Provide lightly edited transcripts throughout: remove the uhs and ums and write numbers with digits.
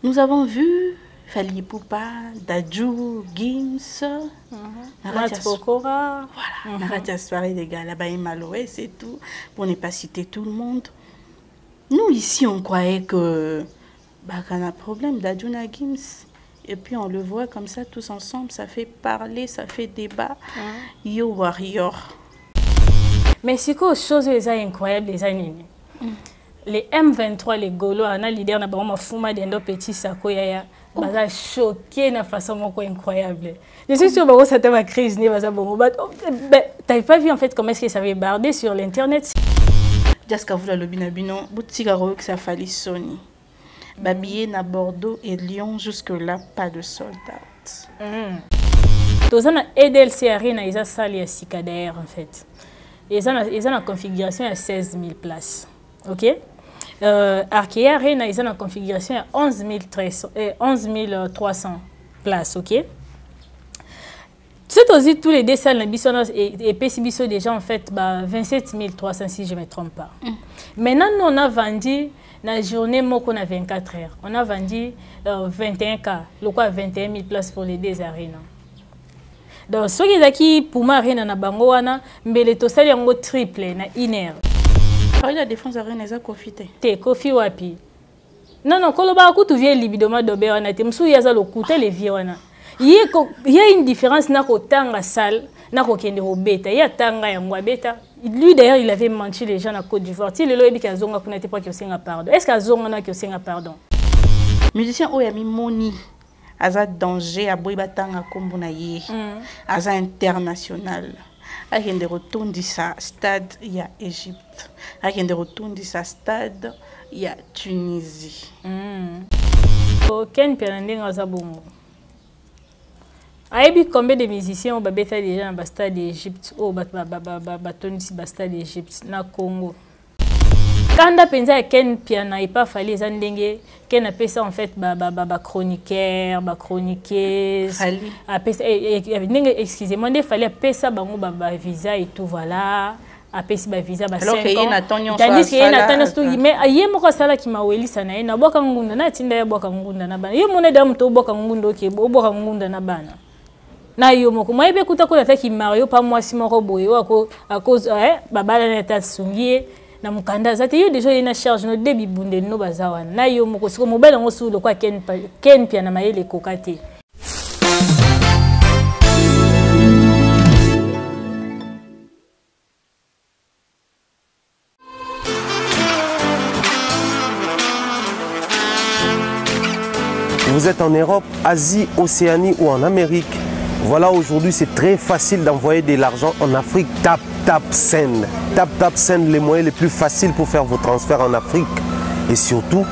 Nous avons vu Fally Ipupa, Dadju, Gims, Pokora. Voilà, Naratia soirée des gars là-bas, Maloé, c'est tout, pour ne pas citer tout le monde. Nous, ici, on croyait que qu'on a un problème, Dadju na Gims. Et puis on le voit comme ça, tous ensemble, ça fait parler, ça fait débat. Yo Warrior. Mais c'est quoi chose les incroyable les animés. Les M23, les Gaulois, on a leader na bango fuma d'endo petit sako ya baza choqué na façon moko incroyable. Je suis sûr que ça t'a ma crise ni baza bongo. T'avais pas vu en fait comment est-ce que ça avait bardé sur l'internet. Jaska vula lobina bino, boutika que ça fallait Sony. Babillé na Bordeaux et Lyon jusque là pas de soldats. Tous on a EDLC Arena ils a sali à Sikader en fait. Ils ont la configuration à 16 000 places. OK? Arkea Arena, ils ont la configuration à 11 300 places. OK? C'est aussi tous les deux salles et PCBISO déjà en fait 27 300 si je ne me trompe pas. Maintenant, nous on a vendu la journée on a 24 heures. On a vendu 21 cas, le quoi 21 000 places pour les deux arénas. Donc, ce qui est qui pour moi, rien na bango wana, mais les tosali yango triple na iner. Par la défense arena za profité. Te kofi wapi. Non non, koloba ku tu viens libidoma dobe wana te msu yaza lo kuta le vie wana. Il y a une différence na ko tanga salle, na ko kende ho beta. Il y a tanga yango beta. Lui d'ailleurs, il avait menti les gens à Côte d'Ivoire. Si le lobi ka zonga kunate pas ki osenga pardon. Est-ce que zonga na ki osenga pardon? Musicien Oyami Moni. Aza danger à Boibatanga Kombunaye, Aza international. Ayen de retourne de sa stade, il y a Égypte. Ayen de retourne de sa stade, il y a Tunisie. Ken Piananding Azabongo. Aïe, combien de musiciens ont babeta déjà dans le stade d'Égypte, au stade d'Égypte, na Congo. Quand on pense Ken Piana et pas fallu les andenge Ken a ça en fait chroniqueur chroniqueuse excusez-moi il fallait appeler ça bango visa et tout voilà appeler ça visa ba 5 ans tandis que n'attend tout mais aye moko sala ki mawelisa na ina boka ngunda na tinda ya boka ngunda na bana ye mona da mto boka ngunda ke boka ngunda na bana na yo moko moi be kuta ko ta ki Mario pas moi si moko boyo à cause babala na ta sungie na mukanda zate yo déjà ina charge no débit bunde no bazawana na yo moko siko mobile ngo su lo kwa Ken pia na mayele kokate. Vous êtes en Europe, Asie, Océanie ou en Amérique. Voilà, aujourd'hui c'est très facile d'envoyer de l'argent en Afrique. TapTapSend. TapTapSend, les moyens les plus faciles pour faire vos transferts en Afrique et surtout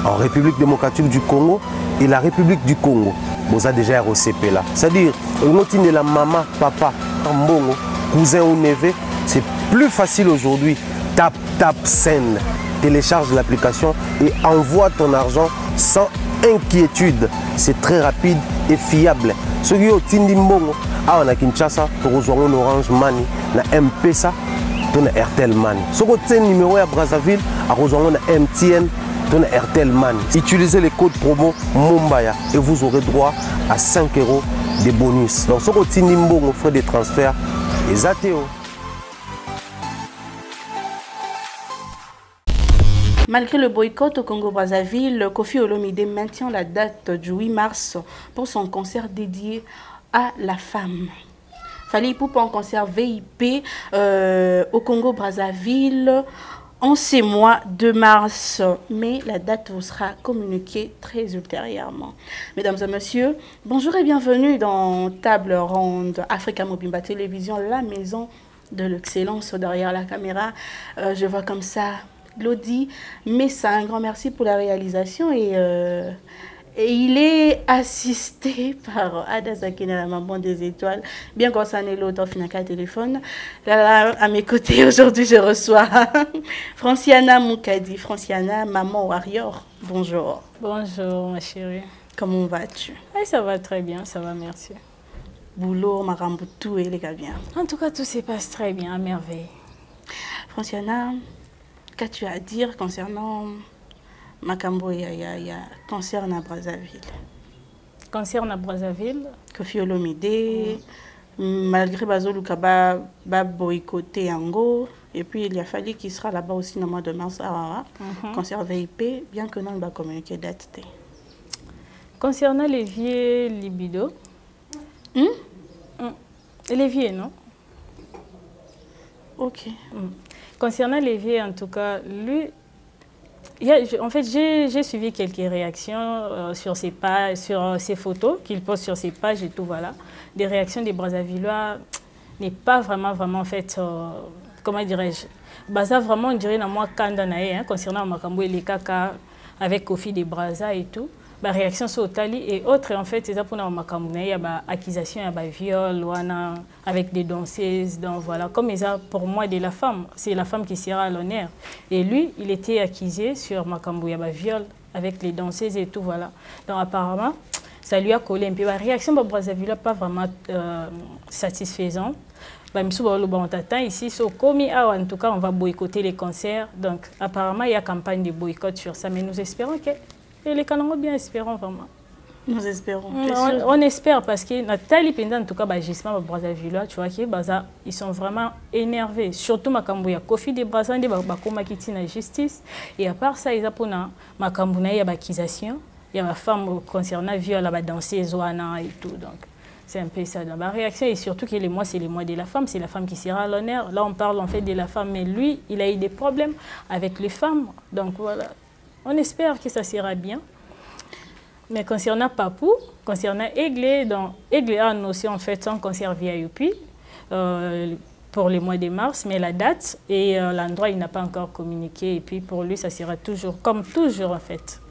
en République démocratique du Congo et la République du Congo. Vous avez déjà ROCP là. C'est-à-dire, on la maman, papa, mbongo, cousin ou neveu, c'est plus facile aujourd'hui. TapTapSend. Télécharge l'application et envoie ton argent sans inquiétude. C'est très rapide et fiable. Ceux qui ont Tindi Mbongo, on a Kinshasa, on Orange Money, na M-Pesa, on a Airtel Money. Ceux qui ont numéro à Brazzaville, on a MTN, on a Airtel Money. Utilisez les codes promo Mumbaya et vous aurez droit à 5 € de bonus. Donc ceux qui ont Tindi Mbongo, frais de transfert, les ATO. Malgré le boycott au Congo-Brazzaville, Koffi Olomide maintient la date du 8 mars pour son concert dédié à la femme. Fally Ipupa en concert VIP au Congo-Brazzaville en ces mois de mars. Mais la date vous sera communiquée très ultérieurement. Mesdames et messieurs, bonjour et bienvenue dans Table Ronde Africa Mobimba Télévision, la maison de l'excellence derrière la caméra. Je vois comme ça Lodi, mais ça, un grand merci pour la réalisation et il est assisté par Ada Zakina, la maman des étoiles, bien qu'on s'en ait l'autre Finaka téléphone. Là, à mes côtés, aujourd'hui, je reçois Franciana Moukadi. Franciana, maman warrior, bonjour. Bonjour ma chérie. Comment vas-tu? Ça va très bien, ça va, merci. Boulot, Maramboutou et les gars bien. En tout cas, tout se passe très bien, à merveille. Franciana, qu'as-tu à dire concernant Makambo ya concert na Brazzaville. Concert na Brazzaville. Koffi Olomide, malgré Bazoluka ba boycotté Yango. Et puis il a fallu qu'il sera là-bas aussi dans le mois de mars à concert VIP, bien que non, on va communiquer date. Concernant Lévier Libido, Lévier, non? Ok. Concernant Lévier, en tout cas, lui, en fait, j'ai suivi quelques réactions sur ses pages, sur ses photos qu'il poste sur ses pages et tout, voilà. Des réactions des Brazzavillois n'est pas vraiment, en fait, comment dirais-je, Baza vraiment, on dirait, dans moi, Kandanae, concernant Makambo et les Kaka, avec Kofi des Brazza et tout. Bah, réaction sur Otali et autres, en fait, c'est ça pour nous, il y a accusation, il y a viol, avec des danseuses, donc voilà. Comme ça, pour moi, de la femme, c'est la femme qui sera à l'honneur. Et lui, il était accusé sur Makambo, il y a viol, avec les danseuses et tout, voilà. Donc apparemment, ça lui a collé un peu. La réaction de Brazzaville n'est pas vraiment satisfaisante. Ici, en tout cas, on va boycotter les concerts. Donc apparemment, il y a campagne de boycott sur ça, mais nous espérons que... Et les Kanango bien espérons vraiment. Nous espérons. On espère parce que Nathalie Penda, en tout cas, Bagisma, Brazzaville, tu vois, ils sont vraiment énervés. Surtout Makambo, il y a Kofi de Brazzaville, Bakoma qui tient la justice. Et à part ça, il y a Makambo, il y a l'accusation, il y a la femme concernant le viol, la danseuse, et tout. Donc, c'est un peu ça. Donc, la réaction, et surtout que les mois, c'est les mois de la femme, c'est la femme qui sera à l'honneur. Là, on parle en fait de la femme, mais lui, il a eu des problèmes avec les femmes. Donc, voilà. On espère que ça sera bien. Mais concernant Papou, concernant Aiglé, donc Aiglé a annoncé en fait son concert VIP pour le mois de mars, mais la date et l'endroit, il n'a pas encore communiqué. Et puis pour lui, ça sera toujours, comme toujours en fait.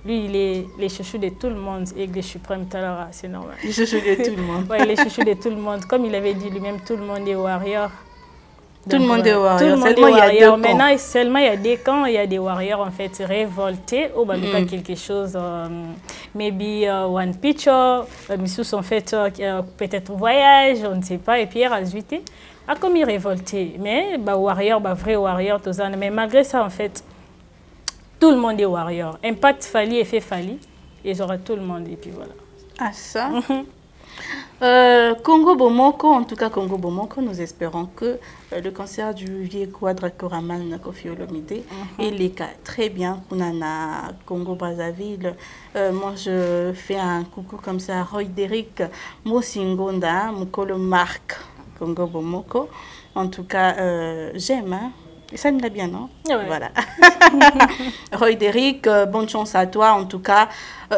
Lui, il est les chouchous de tout le monde, Aiglé Suprême Talara, c'est normal. Les chouchous de tout le monde. Oui, les chouchous de tout le monde. Comme il avait dit lui-même, tout le monde est warrior. Tout le monde est warrior. Tout le monde est warrior. Maintenant, seulement il y a des camps, il y a des warriors en fait révoltés. Ou quelque chose, maybe one picture, en fait peut-être voyage, on ne sait pas. Et puis il a rajouté, comme il révolté. Mais warrior, vrai warrior, tout ça. Mais malgré ça, en fait, tout le monde est warrior. Impact Fali, effet Fali, ils auront tout le monde. Et puis voilà. Ah ça. Congo Bomoko, en tout cas Congo Bomoko, nous espérons que le concert du vieux Quadra Koraman Koffi Olomide et les cas très bien qu'on a à Congo Brazzaville. Moi je fais un coucou comme ça à Roy Derrick, Mosingonda, Mukolo Marc, Congo Bomoko. En tout cas, j'aime, hein. Ça me l'a bien, non? Oui. Voilà. Roy Derrick, bonne chance à toi. En tout cas,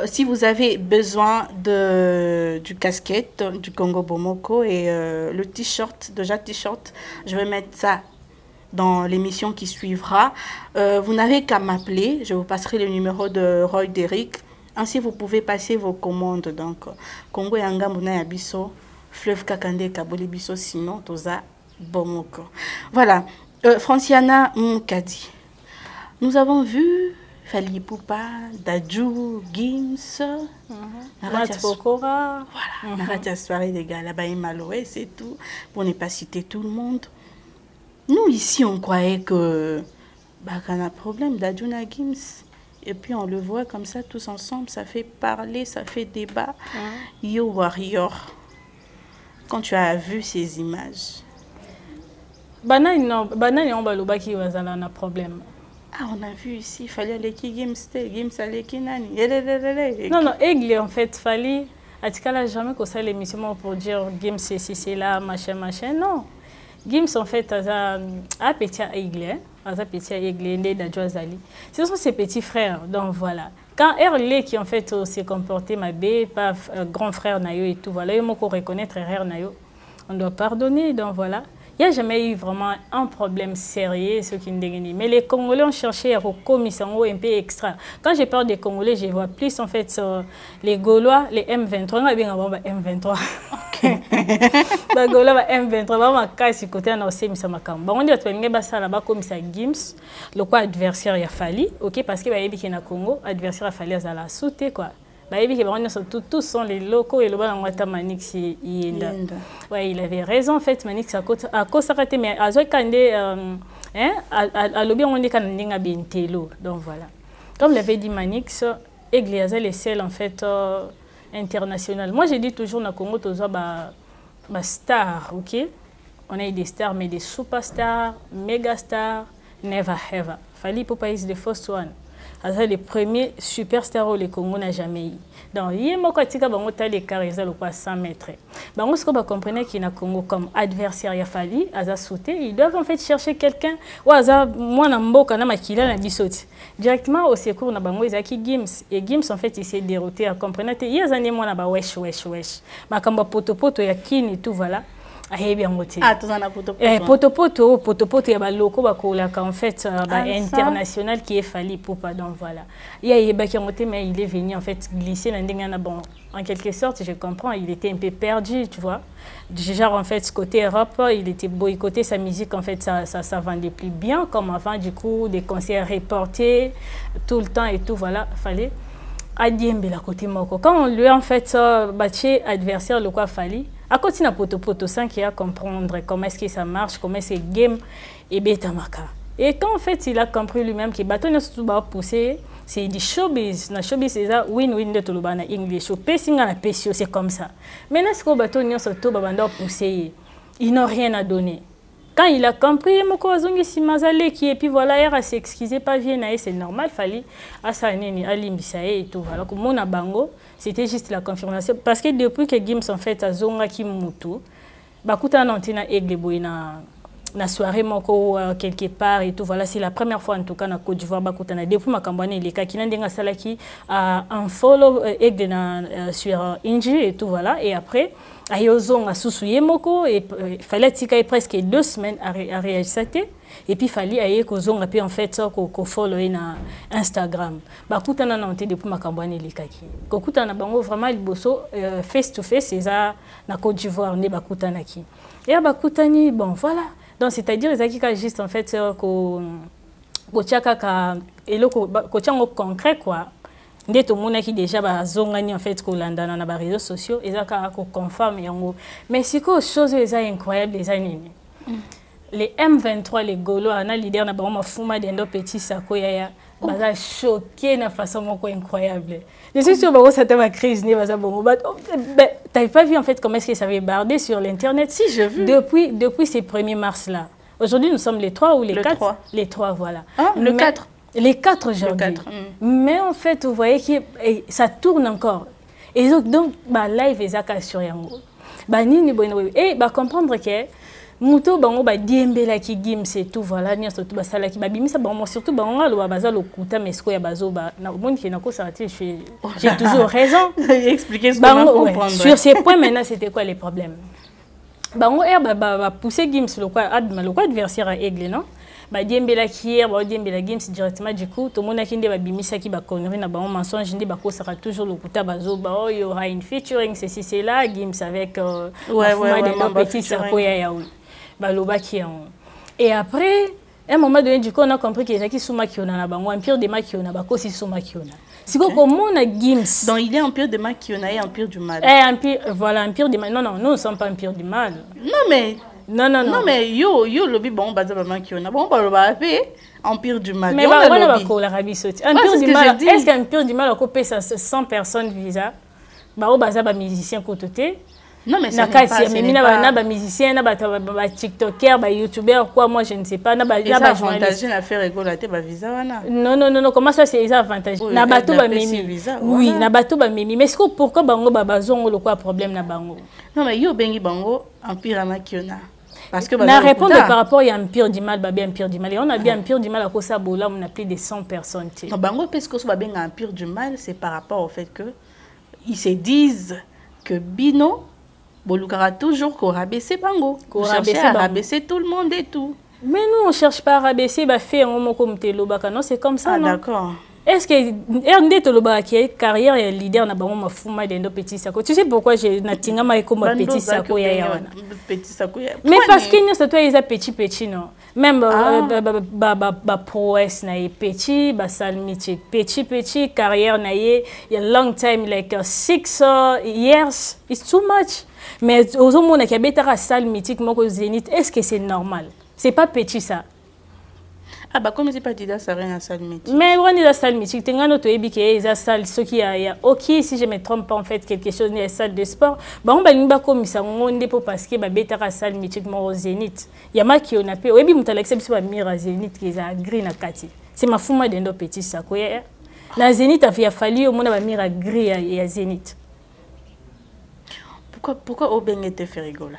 si vous avez besoin du casquette du Congo Bomoko et le t-shirt, déjà t-shirt, je vais mettre ça dans l'émission qui suivra. Vous n'avez qu'à m'appeler. Je vous passerai le numéro de Roy Derrick. Ainsi, vous pouvez passer vos commandes. Donc, Congo Yanga Muna Yabiso, Fleuve Kakande Kaboli Biso, sinon, Toza Bomoko. Voilà. Franciana Mkadi. Nous avons vu Fali Poupa, Dadju, Gims, Pokora. Voilà, Naratia soirée des gars là-bas, Maloé, c'est tout. Pour ne pas citer tout le monde. Nous, ici, on croyait que qu'on a un problème, Dadju na Gims. Et puis, on le voit comme ça, tous ensemble, ça fait parler, ça fait débat. Yo Warrior, quand tu as vu ces images, Banani on baloba qui va un problème. Ah, on a vu ici, il fallait aller qui Gims aller qui nani. Non, Aigle en fait, fallait atikala jamais que ça l'émission pour dire Gims c'est là machin. Non. Gims en fait a petit Aigle, a petit Aigle né d'Adjoazali. Ce sont ses petits frères, donc voilà. Quand Erlé qui en fait s'est comporté ma bé, pas grand frère Nayo et tout, voilà, il faut reconnaître frère Nayo. On doit pardonner, donc voilà. Il n'y a jamais eu vraiment un problème sérieux, ce qui ne. Mais les Congolais ont cherché à recommisser un peu extra. Quand je parle des Congolais, je vois plus en fait les Gaulois, les M23. On a bien M23. Ok. Les Gaulois, M23. On va casser côté on a aussi mis ça makamba. On dit que tu vas ça là-bas comme ça Gims, le quoi adversaire il a fallu, ok, parce que il y a Congo, adversaire a fallu à la sauter quoi. Tous sont les locaux et le bas en Manix ouais, il avait raison en fait Manix à cause arrêté mais à Zoïkande à l'objet on dit qu'on a bien télo donc voilà Comme l'avait dit Manix, Aigle est les seuls en fait international. Moi, j'ai dit toujours dans le Congo, tu as stars, ok? On a eu des stars, mais des superstars, méga stars, never ever. Fally Ipupa is the first one. C'est le premier superstar que le Congo n'a jamais eu. Donc, il y a des carrières à 100 mètres. On va comprendre qu'il y a Congo comme adversaire à Fally, à sauter. Ils doivent en fait chercher quelqu'un. Directement au secours, on a Gims. Et Gims, en fait, il s'est dérouté à comprendre. Il y a des années, on a wesh. Mais quand on a poto, il y a kin et tout, voilà. Poto, il y a loco en fait international qui est Fally Ipupa, donc voilà. Il y a mais il est venu en fait glisser bon, en quelque sorte, je comprends, il était un peu perdu, tu vois. Genre en fait côté Europe, il était boycotté, sa musique en fait ça vendait plus bien comme avant, du coup des concerts reportés tout le temps et tout, voilà, fallait Adiembe la côté moko. Quand on lui en fait battu adversaire le quoi Fally, à côté na poto sans qu'il a comprendre comment est-ce que ça marche, comment est-ce que game et bêta maka. Et quand en fait il a compris lui-même que bateau n'a surtout pas poussé, c'est du showbiz. Na showbiz c'est ça win-win de tout le monde en anglais. Au pacing na pêche c'est comme ça. Mais est-ce que bateau n'a surtout pas banda poussé, ils n'ont rien à donner. Quand il a compris, et puis voilà, il s'est excusé, pas bien, c'est normal, Fally et tout. Voilà, comme mon bango, c'était juste la confirmation. Parce que depuis que Gims en fait a zonga ki mutu, bakuta nantina Aigle na soirée moko quelque part et tout, voilà, c'est la première fois en tout cas na Côte d'Ivoire bakuta na depuis makambane les kaki ndenga salaki un follow Aigle sur Inji et tout, voilà, et après Ayozong a sousouye moko et fallait tika presque 2 semaines à réagir et puis fallait ayer kozong a en fait ko follow na Instagram bakutana na onte depuis makambane les kaki kokutana bango vraiment liboso face to face c'est ça na Côte d'Ivoire ne bakutana ki et bakutani bon voilà, donc c'est-à-dire ezaki ka juste en fait ko chaka ka eloko ko chango concret quoi. Dès tout le monde qui déjà bazongani en fait kolanda na ba réseaux sociaux et ça ko confirme yango. Mais c'est quoi chose les incroyable les années. Les M23 les Gaulois ana leader na ba mafuma de ndo petit sako ya baza choqué na façon moko incroyable. Je suis sûr que ça t'a ma crise ni baza bon. T'avais pas vu en fait comment est-ce que ça avait bardé sur l'internet? Si, j'ai vu. Depuis ces 1er mars là. Aujourd'hui nous sommes les 3 ou les 4? 3. Les 3 voilà. Ah, le 4. Les 4 aujourd'hui. Mais en fait, vous voyez que ça tourne encore. Et donc live est sur yango. Et comprendre que muto bango diembe la ki Gims et tout voilà ni surtout sala ki bimisa bango surtout bango lo bazalo kuta mesko ya bazoba na monde qui na ko ça j'ai toujours raison. Expliquer ce qu'on comprendre. Sur ces points maintenant c'était quoi les problèmes? Bango pousser Gims le quoi adversaire à Aigle non? Diembela kier diembela Gims directement du coup tout le monde a qui bimisa ki ba connerie na ba mensonge ndi ba ko sera toujours le kuta bazoba oh il y aura une featuring ceci c'est là Gims avec petit sako ya oui baloba ki et après un moment donné du coup on a compris que Jackie Soumakiona na bango empire de Makiona ba ko si Soumakiona c'est quoi comment on a Gims donc il est empire de Makiona et empire du mal empire voilà empire du mal non nous ne sommes pas empire du mal non mais yo lobby bon bazaba Makiona bon ba empire du mal mais voilà ba l'Arabie Saoudite empire du mal est-ce qu'un empire du mal a coupé 100 personnes visa ba bazaba musicien côté. Non mais ça n'est pas musicien na ba tiktoker ba youtuber quoi moi je ne sais pas na ba journaliste na faire rigolater ba visa wana non comment ça c'est avantage na bato ba mimi oui na bato ba mimi mais est-ce que pourquoi bango ba bazongo le quoi problème na bango non mais yo bengi bango empire Makiona parce que na répondre par rapport à empire du mal bien empire du mal et on a bien empire du mal à cause ça bola on a plus de 100 personnes non bango parce que so ba benga empire du mal c'est par rapport au fait que ils se disent que Bino Bolukara toujours qu'on rabaisser bango, qu'on rabaisser tout le monde et tout. Mais nous on cherche pas à rabaisser, bah fait un moment comme Telobaka, non c'est comme ça ah, non. D'accord. Est-ce que RND Telobaka qui est carrière et leader na bango mafuma de petit sako. Tu sais pourquoi j'ai natinga ma comme petit sako ya wana. Petit sako ya. Mais parce que nous c'est toi ils a petit non. Même prouesse na petit, salmiti petit carrière na y a long time like 6 years. It's too much. Mais aux hommes qui habitent à salle mythique, est-ce que c'est normal? C'est pas petit ça. Ah bah comme c'est pas Dida Saré na salle mythique. Mais on est la salle mythique. Tenga notre ébique et la salle ce qui a ok si je me trompe pas en fait quelque chose dans la salle de sport. Bah on balinga comme ça on est pour parce que bah bêta la salle mythique mon Zénith. Il y a ma qui on a payé. Oyebi mutala exception ba mira Zénith qui est à green à Kati. C'est ma fuma d'endo petit ça quoi. La Zénith a fallu au monde ba mira gris à Zénith. Pourquoi Obeng était fait rigoler?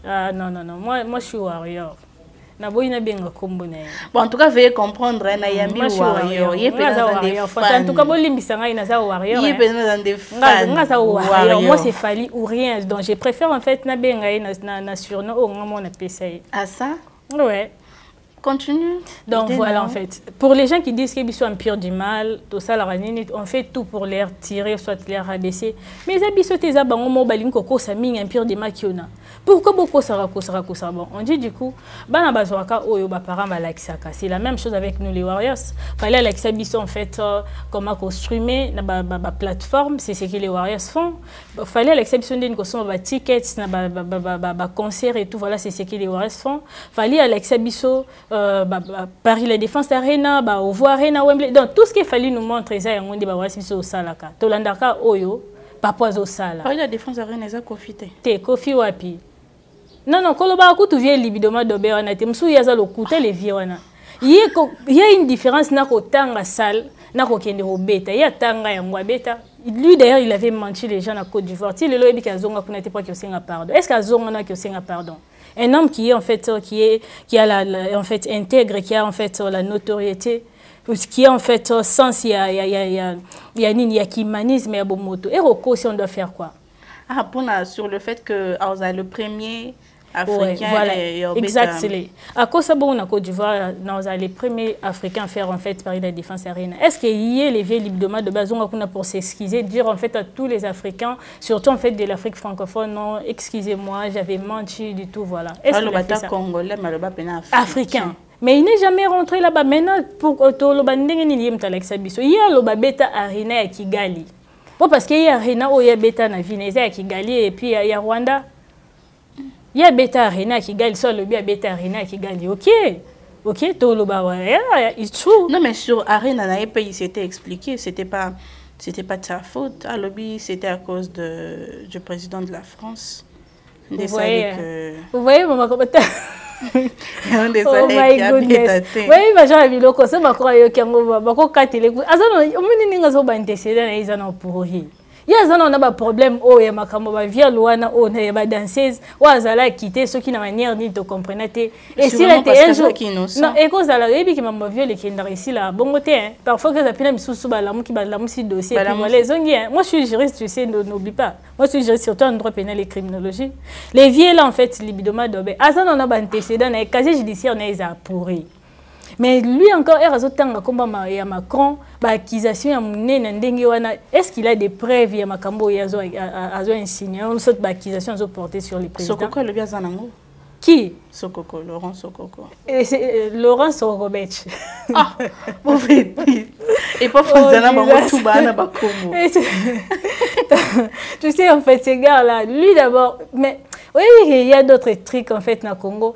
Ah non moi je suis warrior. Bon, en tout cas, veuillez comprendre, il y a un warrior. Il y a des fans. En tout cas, il y a warrior. Moi, c'est Fali ou rien. Donc, je préfère en fait na surnom au moment on appelle ça. Ah ça? Ouais. Continue. Donc voilà en fait. Pour les gens qui disent qu'ils sont empire du mal, tout ça, on fait tout pour les tirer, soit les rabaisser. Mais les habits sont des abans, on m'a dit que ça mine empire du mal qui on a. Pourquoi beaucoup ça bon, on dit du coup, bah c'est la même chose avec nous les Warriors. Fallait l'exhibition en fait comment streamer na plateforme, c'est ce que les Warriors font. Fallait l'exhibition d'une consomme tickets na concert et tout, voilà c'est ce que les Warriors font. Fallait l'exhibition Paris la Défense Arena, au Voir Arena, Wembley. Donc tout ce qu'il fallait nous montrer ça on dit Warriors au salaka. Tolandaka oyo papa au sala. Paris la Défense Arena ça profité. Te kofi wapi. Non, koloba ko tu viens libidoma dobe wana te msu yaza lo kuté les vieux wana. Il y a une différence na ko tanga salle na ko kende ho beta. Il y a tanga ya ngwa beta. Lui d'ailleurs, il avait menti les gens à Côte d'Ivoire. Si le lobi ka zonga kuna te pas que senga pardon. Est-ce que zonga na que senga pardon? Un homme qui est en fait qui a en fait intègre, qui a en fait la notoriété, qui est en fait sens il y a kimanisme et bomoto. Et Roko si on doit faire quoi? Ah pour sur le fait que le premier africain voilà, exactement. À cause de bon, Côte d'Ivoire, nous sommes les premiers Africains à faire en fait Paris la Défense Arena. Est-ce qu'il y a les vieux libres de base pour s'excuser, dire en fait à tous les Africains, surtout en fait de l'Afrique francophone, non, excusez-moi, j'avais menti du tout, voilà. Est-ce qu'il a fait ça? Congolais, mais africain. Mais il n'est jamais rentré là-bas. Maintenant, pour le banding, il y a le Beta Arena à Kigali. Parce qu'il y a Arena où il y a Beta à Kigali et puis il y a Rwanda. Il y a Beta Arena qui gagne, soit le Beta Arena qui gagne. Ok, tout le bas, it's true. Non, mais sur Arena, il s'était expliqué, c'était pas de sa faute. À lobby, c'était à cause du président de la France. Vous voyez, maman, comment t'as... Oh my goodness. Oui, mais j'ai vu le conseil, ma croyais qu'il y a un catélé. Azano, on m'a dit que antécédent ils en ont pourri. Il y a un problème oh ya makambo via loana oh na ya danseuse ou azala quitter ceux qui n'a manière ni de comprendre et si la un jour non et cause la ebi qui m'a violé qui est ici là bon côté parfois que ça pina misusu ba lamu qui ba lamu si dossier puis voilà les ongi moi je suis juriste tu sais n'oublie pas moi je suis juriste surtout en droit pénal et criminologie les vieux là en fait libidoma dobé azana on a antécédent na casier judiciaire na isa pourri. Mais lui encore, il Macron, est-ce qu'il a des preuves il Macambo il a insigné une sorte d'accusation portée sur les présidents? Sokoko le biazanango. Qui? Sokoko, Laurent Sokoko. Laurent Sorobetch. Ah, mauvais. Et pas Fazana Bamoutouba Bakomo. Tu sais en fait ces gars là, lui d'abord, mais oui il y a d'autres trucs en fait na Congo.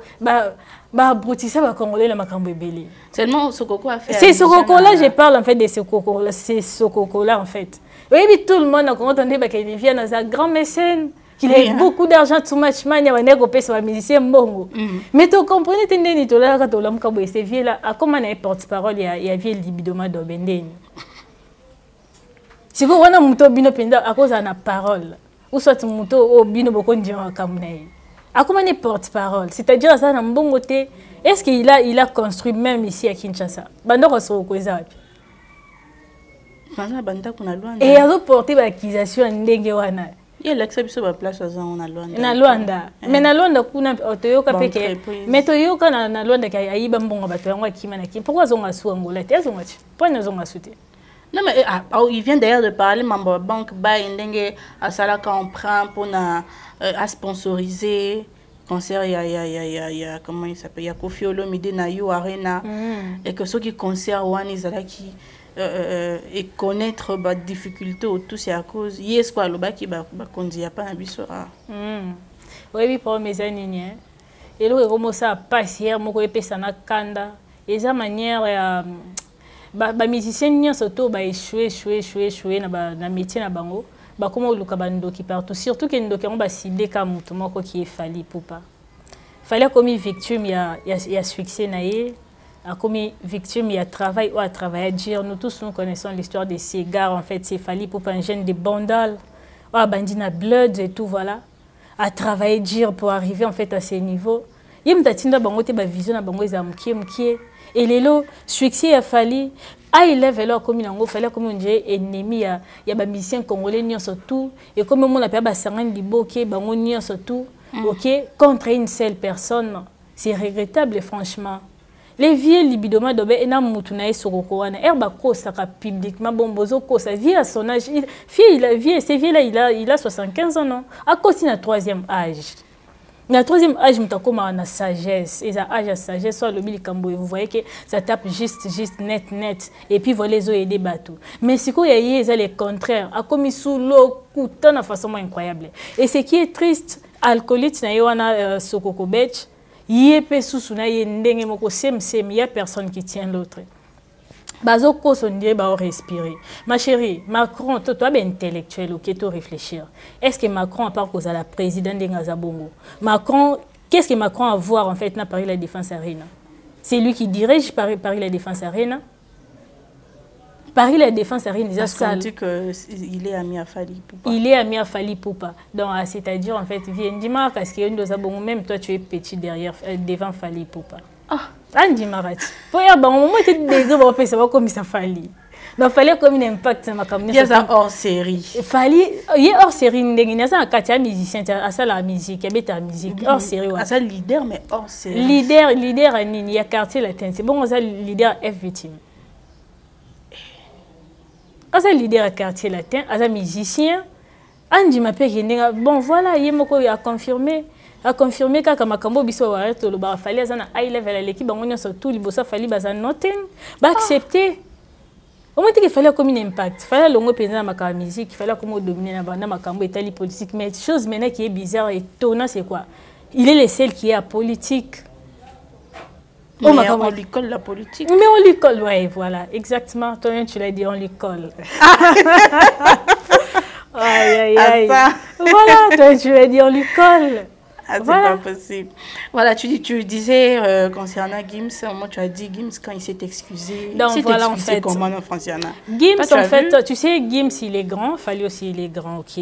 Broutissa va Congolais la makambo belé. Seulement Sokoko a fait. C'est Sokoko là, je parle en fait de Sokoko là, c'est Sokoko là en fait. Oui, mais tout le monde a entendu qu'il vient dans un grand mécène, qu'il a beaucoup d'argent, too much money, on est gopé sur un musicien bongo. Mais tu comprenez, tu n'es pas là quand tu l'as makambo c'est vieux là, à comment on a porte-parole il y a vieux libidoma d'Obendeni. Si vous voyez un mouton bino penda à cause de la parole, ou soit un mouton au bino beaucoup de gens comme à comment on porte-parole, c'est-à-dire ça dans bon côté, est-ce qu'il a construit même ici à Kinshasa? Bando reçoit quoi ça? Et il a reporté l'accusation en Ndegewana. Il y a l'acception de la place à Luanda. Na Luanda. Mais na Luanda kuna otoyoka peke. Mais toyoka na Luanda ka ayiba mbongo bato yango akimana ki. Pourquoi zonga su Angola? Te zonga ti. Pourquoi zonga sute? Non mais il vient d'ailleurs de parler membre banque ba ndenge asala ka emprunt pour à sponsoriser concert il y a comment il s'appelle, il y a Kofi Olomide na Yo Arena et que ceux qui concert one izala qui et connaître ba difficulté autour c'est à cause yes quoi le ba qui ba kondi ya pas na biso oui pour mes amis et le comment ça passer moko epesa na kanda et sa manière ba musicien n'y surtout ba échoué na métier na bango ba comment luka bandoki partout surtout que ndoki on ba ciblé comme mutu moko qui est Fally Ipupa. Fallait comme victime il y a succès naé comme victime il y a travail ou à travailler dire nous tous nous connaissons l'histoire des cigares en fait c'est Fally Ipupa un jeune de Bandal ou bandina blood et tout voilà à travailler dire pour arriver en fait à ces niveaux yem tatinda bango te ba vision na bango za mkie et lelo succès a Fally a élève alors comme nango fallait comme un ennemi ya ba musicien congolais ni surtout et comme on appelle ba sangani liboke bango ni surtout OK contre une seule personne c'est regrettable franchement les vieux libidoma dobe ena mutu na esoko wana erba kosa ka publiquement bon bozo kosa vie à son âge c'est vieux là il a 75 ans non à cause na troisième âge. Na troisième âge, on a sagesse. Et ça âge à sagesse, soit le bilikambo. Vous voyez que ça tape juste net. Et puis, voilà les eaux et des bateaux. Mais ce qu'il y a, les contraires. A commis sous l'eau, coûtant de façon incroyable. Et ce qui est triste, alcoolique, il y a Sokoko Beach, il y a personne qui tient l'autre. Bazoko son dieu ba respirer. Ma chérie, Macron, toi ben intellectuel ou qui te réfléchir. Est-ce que Macron à part cause à la présidente de Ngazabongo? Macron, qu'est-ce que Macron a à voir en fait na Paris la Défense Arena? C'est lui qui dirige Paris la Défense Arena. Paris la Défense Arena déjà ça. On dit que il est ami à Fally Ipupa. Il est ami à Fally Ipupa. Donc c'est-à-dire en fait vient dis-moi parce que Ngazabongo même toi tu es petit derrière devant Fally Ipupa. Ah Andi Marati. Pour y avoir un moment où tu es ça va comme ça Fally. Donc fallait comme un impact sur ma caméra. Il y a ça hors série. Fally, il y a hors série. Il y a ça un quartier musicien, à ça la musique, il y a ta musique hors série. À ça leader mais hors série. Leader il y a quartier latin. C'est bon ça leader F victime. À ça leader à quartier latin, à ça musicien. Andi m'appelle bon voilà, il a confirmé. A confirmé que Makambo biso wa reto lo ba Fally azana high level à l'équipe bango nyonso tout libosa Fally baza nothing ba accepter au moins que Fally comme un impact Fally longo penza na musique Fally comme dominer na banda Makambo etali politique mais chose maintenant qui est bizarre et étonnant c'est quoi il est le seul qui est à politique on lui colle la politique mais on lui colle ouais voilà exactement toi tu l'as dit on lui colle aïe voilà toi tu l'as dit on lui colle. Ah, c'est voilà. Pas possible. Voilà, tu disais concernant Gims, moi tu as dit Gims quand il s'est excusé. Donc voilà en fait. Comment en Franciana? Gims en fait, tu sais Gims il est grand, Fally aussi il est grand, ok.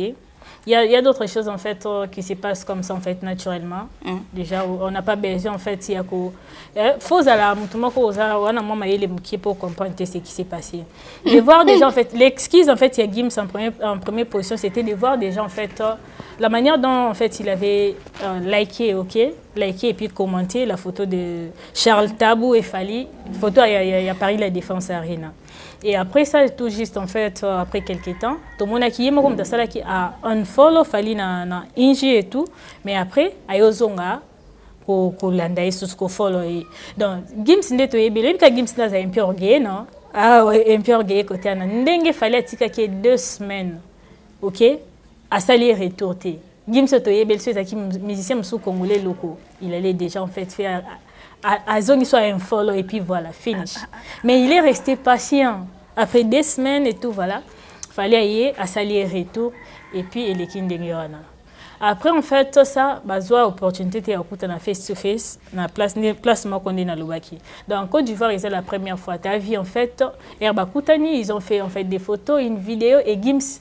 Il y a d'autres choses en fait qui se passent comme ça en fait naturellement. Déjà on n'a pas besoin en fait il y a faut à pour comprendre ce qui s'est passé. De voir déjà en fait l'excuse en fait il y a Gims en première position c'était de voir déjà en fait la manière dont en fait il avait liké et puis commenté la photo de Charles Tabou et Fally photo il y a Paris la Défense Arena. Et après ça, tout juste en fait, après quelques temps, tout le monde a qui a unfollow Fally na Inji et tout, mais après, ayozonga pour l'anda sous ce follow. Donc, Gims n'est pas ébélé, parce que Gims n'a un peu orgueilleux, non? Ah ouais, un peu orgueilleux côté ana. N'dengue Fally tika qui 2 semaines, ok? À salir retourner. Gims est ébélé, c'est qui musicien sous congolais locaux. Il allait déjà en fait faire à zone soit un follow et puis voilà, finish. Mais il est resté patient. Après 2 semaines et tout, voilà, fallait aller à salir retour et puis il est kindengiana. Après en fait ça, bazoa opportunité de écouter na face to face, na place moi qu'on est na Lubaki. Donc en Côte d'Ivoire, c'est la première fois. Ta vie en fait, Herba Koutani, ils ont fait en fait des photos, une vidéo et Gims,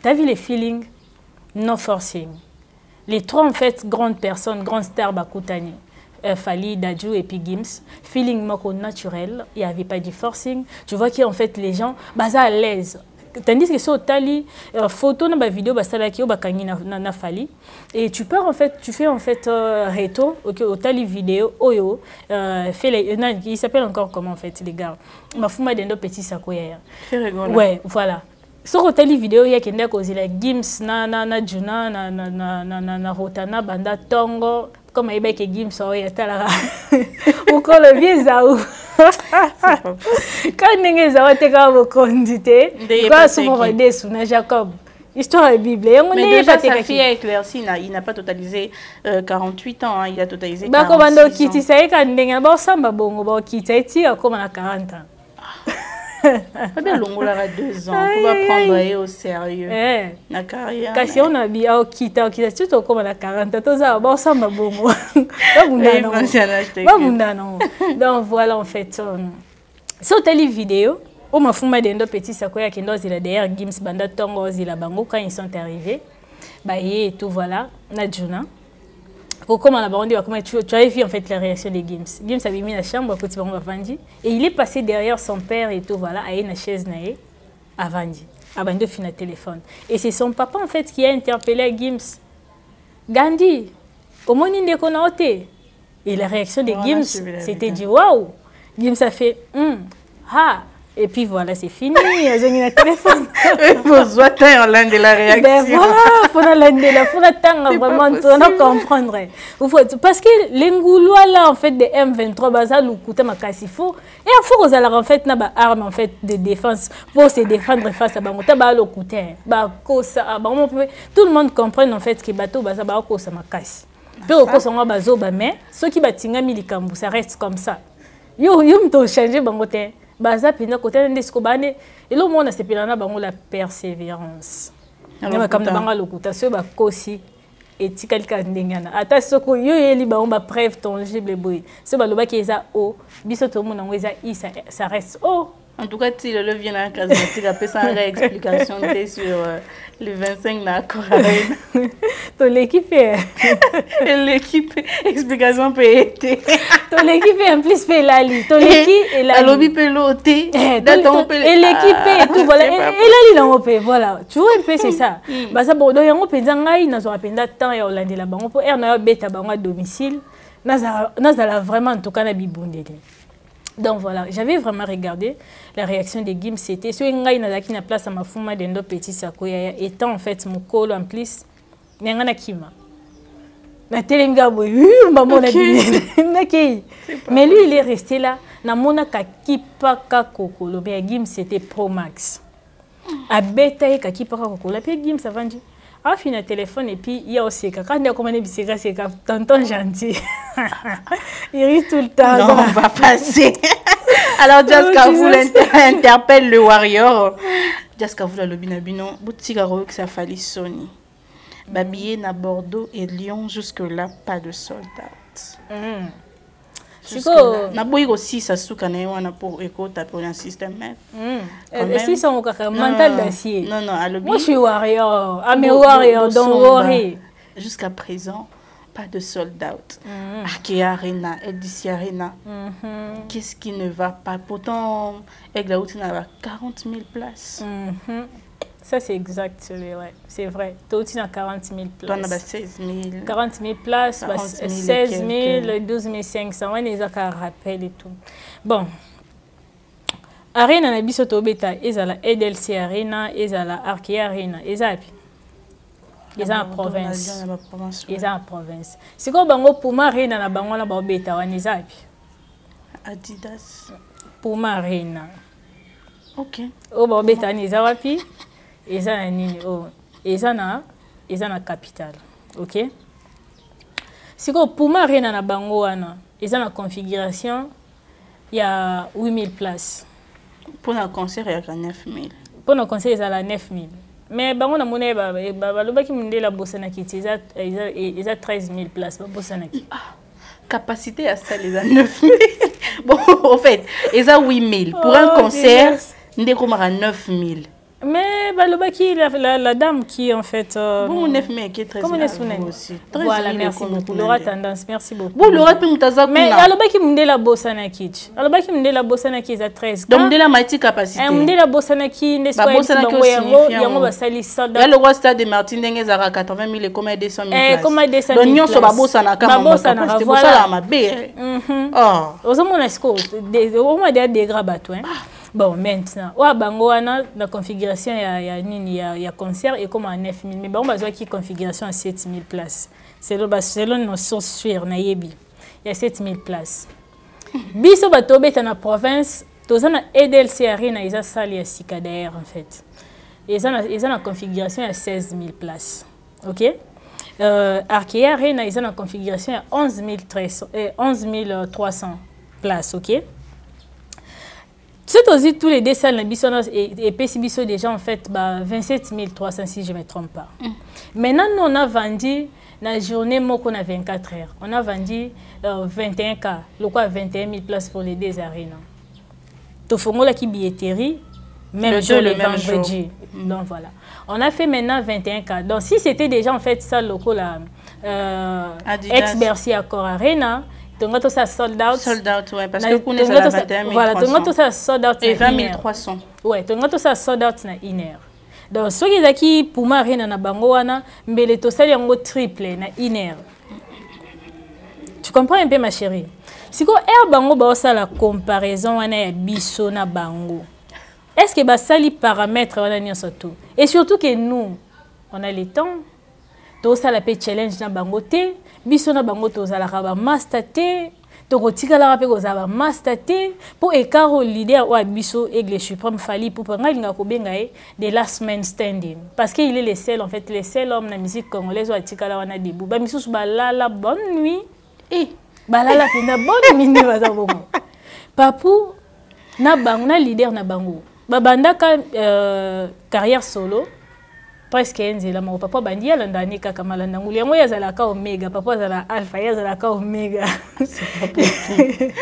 t'as vu les feelings, no forcing. Les 3 en fait grandes personnes, grandes stars Bakoutani. Fally, Dadju et puis Gims, feeling moko naturel, il n'y avait pas de forcing. Tu vois qu'en fait les gens baza à l'aise. Tandis que sur Tali, photo na vidéo basala ki obakangi na Fally et tu pars en fait, tu fais en fait reto OK au Tali vidéo oyo il s'appelle encore comment en fait les gars. Mafuma dendo petit sakoya. C'est rigolo. Ouais, voilà. Sur Tali vidéo il y a kenda cause la Gims na Juna na Rotana banda Tongo comme il y a que Gims so ya tala ou quand le vieux zaou quand ninge zaou te ka bo kondite quoi souvent des sous na Jacob Histoire de Bible. Mais déjà, sa fille a éclairci, il n'a pas totalisé 48 ans, hein, il a totalisé 46 ans. Comme à 40 ans. Pas bien long, là, 2 ans, on va prendre au sérieux. La carrière. Quand on a bien quitté, tout comme à 40 ans, tout ça, bon, ça m'a bon. Donc voilà, en fait, sur telle vidéo, on m'a fumé des petits sacots qui sont derrière Gims, Banda Tongo, Zila Bango, quand ils sont arrivés. Bah, et tout voilà, Nadjuna. Comment on a dit, tu as vu en fait la réaction de Gims. Gims avait mis la chambre à côté de Vandi et il est passé derrière son père et tout voilà, à une chaise naïe à Vandi. Avant de finir le téléphone. Et c'est son papa en fait qui a interpellé Gims. Gandhi, comment il est connecté? Et la réaction de Gims, c'était dit waouh. Gims a fait ha. Et puis voilà, c'est fini. J'ai un téléphone. Vous êtes en l'un de la réaction. Ben voilà, faut attendre vraiment tout comprendre. Parce que l'engoulois là en fait de M23 baza lukuta makasifo et il faut aux en fait na ba arme en fait de défense pour se défendre face à bangota ba lokuta ba kosa tout le monde comprend en fait que bateau baza ba kosa makasi. Peu au kosa nga bazo ba mais ceux qui batinga milikambu ça reste comme ça. Yo mto changer bangote. Baza pina côté ndesiko bane et le monde c'est pina na bango la persévérance. Comme na banga lokuta so ba kosi etikali ka ndengana ata soko yo yeli ba on ba preuve tangible boy so ba loba ki eza o biso to mona ngweza ça reste o. En tout cas, si le vient à Kazatik, après ça, une réexplication sur le 25 d'accord. L'équipe est. L'équipe, explication peut être. L'équipe est en plus fait la lit. L'équipe est la lobby peut l'ôter. Et l'équipe est tout. Voilà. Et la lit, là, on peut. Voilà. Tu vois un peu, c'est ça. Bah, ça, bon, donc, on peut dire, il n'a pas de temps et on l'a dit là-bas. On peut faire un bête à domicile. N'a vraiment, en tout cas, la bibonde. Donc voilà, j'avais vraiment regardé la réaction de Gims. C'était ce qui n'a place à ma fuma d'un petit saco étant en fait mon col en plus. Mais lui il est resté là. Na mona kakipa kakokolo. Mais Gims c'était Pro Max. A beta et kakipa kakokolo. Puis Gims a vendu. A fini le téléphone et puis il y a aussi quand on a commandé bisika c'est tonton gentil. Il rit tout le temps. Non, on va passer. Alors Jaska vous interpelle le warrior. Jaska vous le binabino boutique que ça fallait Sony. Babillé na Bordeaux et Lyon jusque là pas de soldats. Na boy aussi ça souka na wana pour écouter pour un système et si sont au mental d'acier. Non moi je suis warrior, ami warrior don't worry. Jusqu'à présent pas de sold out. Arke Arena, LDC Arena. Qu'est-ce qui ne va pas? Pourtant Egla Outi n'a pas 40 000 places. Ça c'est exact, ouais. C'est vrai. Outi n'a 40 000 places. On a 16 000. 40 000 places, 16 000, 12 500. On les a qu'à rappel et tout. Bon. Arena na biso tobeta ezala EDLC Arena, ezala Arke Arena, ezapi. Ils sont en province. Ils sont en province. C'est comme bango Puma Arena na bango na babeta wanizapi. Adidas. Puma Arena. OK. O babeta ni zawapi. Ils sont na nini o. Ils sont na capitale. OK. C'est comme Puma Arena na bango wana. Ils ont la configuration il y a 8000 places. Pour un concert il y a 9000. Pour un concert il y a 9000. Mais bango na mone ba ki munde la bosanaki ils a 13 000 places ba bosanaki. Capacité à ça les a 9 000. Bon en fait, ils a 8 000 pour un concert, ndeko mara 9 000. Mais la dame qui en fait bon 9 000 qui est 13 000 aussi. Voilà, merci beaucoup. Laura tendance, merci beaucoup. Bon Laura pe mutaza kuna. Mais alobaki munde la bosanaki. Alobaki munde la bosanaki za 13. Donc munde la maiti capacité. Munde la bosanaki n'est pas yango basali soldat. Le roi stade de Martin ndenge za 80 000 et comme 200 000 places. Comme 200 000. Donc nyonso ba bosana kama bosana voilà mabe. Ozomona sko au moins des grabato hein. Bon, maintenant, la configuration il y a concert et comme à 9 000. Mais bon, on a qui configuration à 7 000 places. Selon nos sources sûres, il y a 7 000 places. Biso Batobe est dans la province, dans la EDLC Arena, ils ont salé à Sika d'ailleurs en fait. ils ont la configuration à 16 000 places. OK? Arkea Arena, ils ont la configuration à 11 300 places. OK? C'est aussi tous les deux salles et PCBISO déjà en fait 27 300 si je ne me trompe pas. Maintenant, nous, on a vendu la journée qu'on a 24 heures. On a vendu 21 cas, le quoi 21 000 places pour les deux arénas. Tout le monde qui billetterie, même jour, le vendredi. Donc voilà. On a fait maintenant 21 cas. Donc si c'était déjà en fait ça, le coup là, ex-Bercy Accor Arena, tu as tout ça sold out. Sold out, ouais, parce que pour nous, c'est 21 300. Voilà, tu as tout ça sold out. Et 20 300. Ouais, tu as tout ça sold out na inner. Donc ceux qui qui pour moi Arena na bangoana, mais les to sali yango triple na inner. Tu comprends un peu ma chérie? Si ko bango ba ça la comparaison wana ya biso na bango. Est-ce que basali paramètres wana ni surtout? Et surtout que nous on a le temps. To ça la challenge na bango te. Biso na bango tozalaka ba master te tokotikala pe kozaba master te pour écart au leader ou biso Aigle Suprême Fally pour ngalinga kobenga de last man standing parce qu'il est le seul en fait le seul homme na musique congolaise ou atikala wana debout ba misusu balala bonne nuit balala pena bonne nuit baza bongo papu na bango na leader na bango babandaka carrière solo presque enzela mo papa bandia landani kaka malanda nguli yango yazalaka omega papa zala alpha yazalaka omega c'est pas possible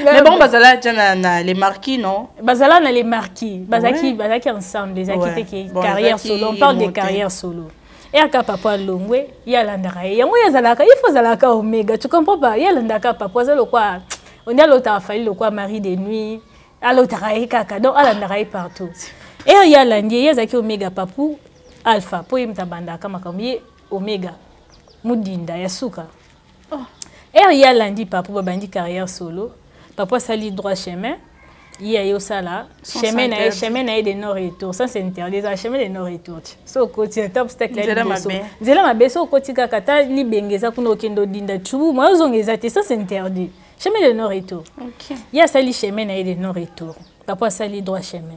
mais bon bazala déjà na les marquis non bazala na les marquis bazaki ensemble les acquittés qui carrière solo on parle de carrière solo et aka papa longwe yalandaka yango yazalaka il faut zalaka omega tu comprends pas yalandaka papa zalo quoi on a l'autre Fally le quoi mari de nuit alota kaka donc alandaka partout. Et il y a l'Indien, il y a Omega Papu, Alpha, pour y mettre kama Omega, Moudinda, Yasuka. Et il y a l'Indien Papu, Babandi carrière solo, Papa sali droit chemin, il y a Yosala, chemin de nord-retour, ça c'est interdit, chemin de nord-retour. So côté top stack là, Zela ma beso côté kakata li bengeza kuno kendo dinda chubu, moi zongeza ça c'est interdit. Chemin de nord-retour. OK. Il y a sali chemin de nord-retour, Papa sali droit chemin.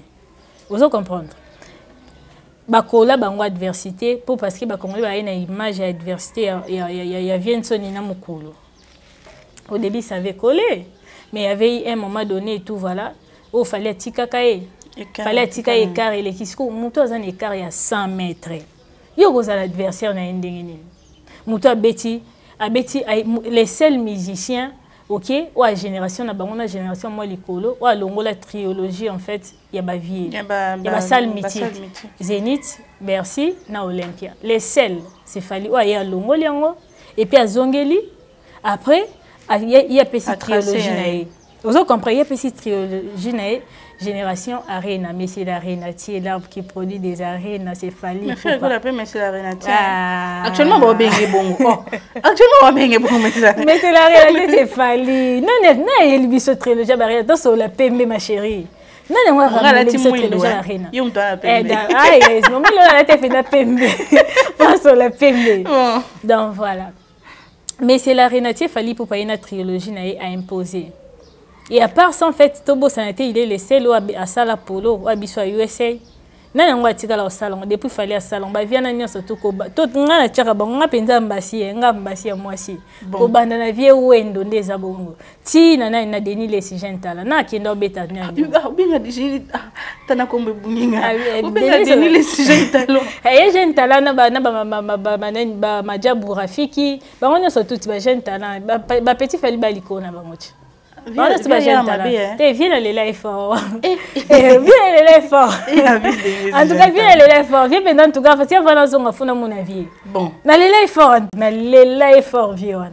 Vous comprenez? Bakola bango adversité pour parce que bakongoli ba une image adversité ya Vienson na mukulu. Au début ça avait collé mais il y avait eu un moment donné et tout voilà où fallait tikakae fallait tika écart et kisiko muto azan écart ya 100 mètres. Yo goza l'adversaire na ndengeni. Muto abeti les seuls musiciens OK ou à génération na bango na génération moi likolo ou à longo la trilogie en fait il y a ba vie il y a salle mythique Zénith Bercy na Olympia les seuls c'est Fally ou il y a longo liango et puis à Zongeli après il y a petite trilogie na vous comprenez il y a petite trilogie na génération Arena mais c'est l'Arena c'est l'arbre qui produit des Arena c'est Fally mais frère la paix mais c'est l'Arena actuellement on va bengue bongo actuellement on va bengue bongo mais c'est l'Arena c'est Fally non il y a biso trilogie barrière dans sur la paix ma chérie non on va ramener biso trilogie Arena yo mto na paix ah yes maman là la fait na paix pas sur la paix donc voilà mais c'est l'Arena c'est Fally pour pas une trilogie na a imposer. Et à part ça, en fait, Tobo Sanité, il est le seul à Sala Polo, ou à Bissau USA. Nan ngwa tikala au salon, depuis Fally à salon, ba vient na surtout ko tout ngana tchaka ba nga penza mbasi ya mwasi. Ko banda na vie wendo ndeza bongo. Ti na deni les gentala. Na kendo beta nyanya. Binga diji tana kombe bunginga. Binga deni les gentala. Ay gentala na ba majabu rafiki, ba ngonya surtout ba gentala, ba petit Fally baliko na bangochi. Viens le live fort. Viens le live fort. En tout cas, viens le live fort. Viens maintenant en tout cas parce qu'il y a vraiment son affaire mon avis. Bon. Na le live fort viens.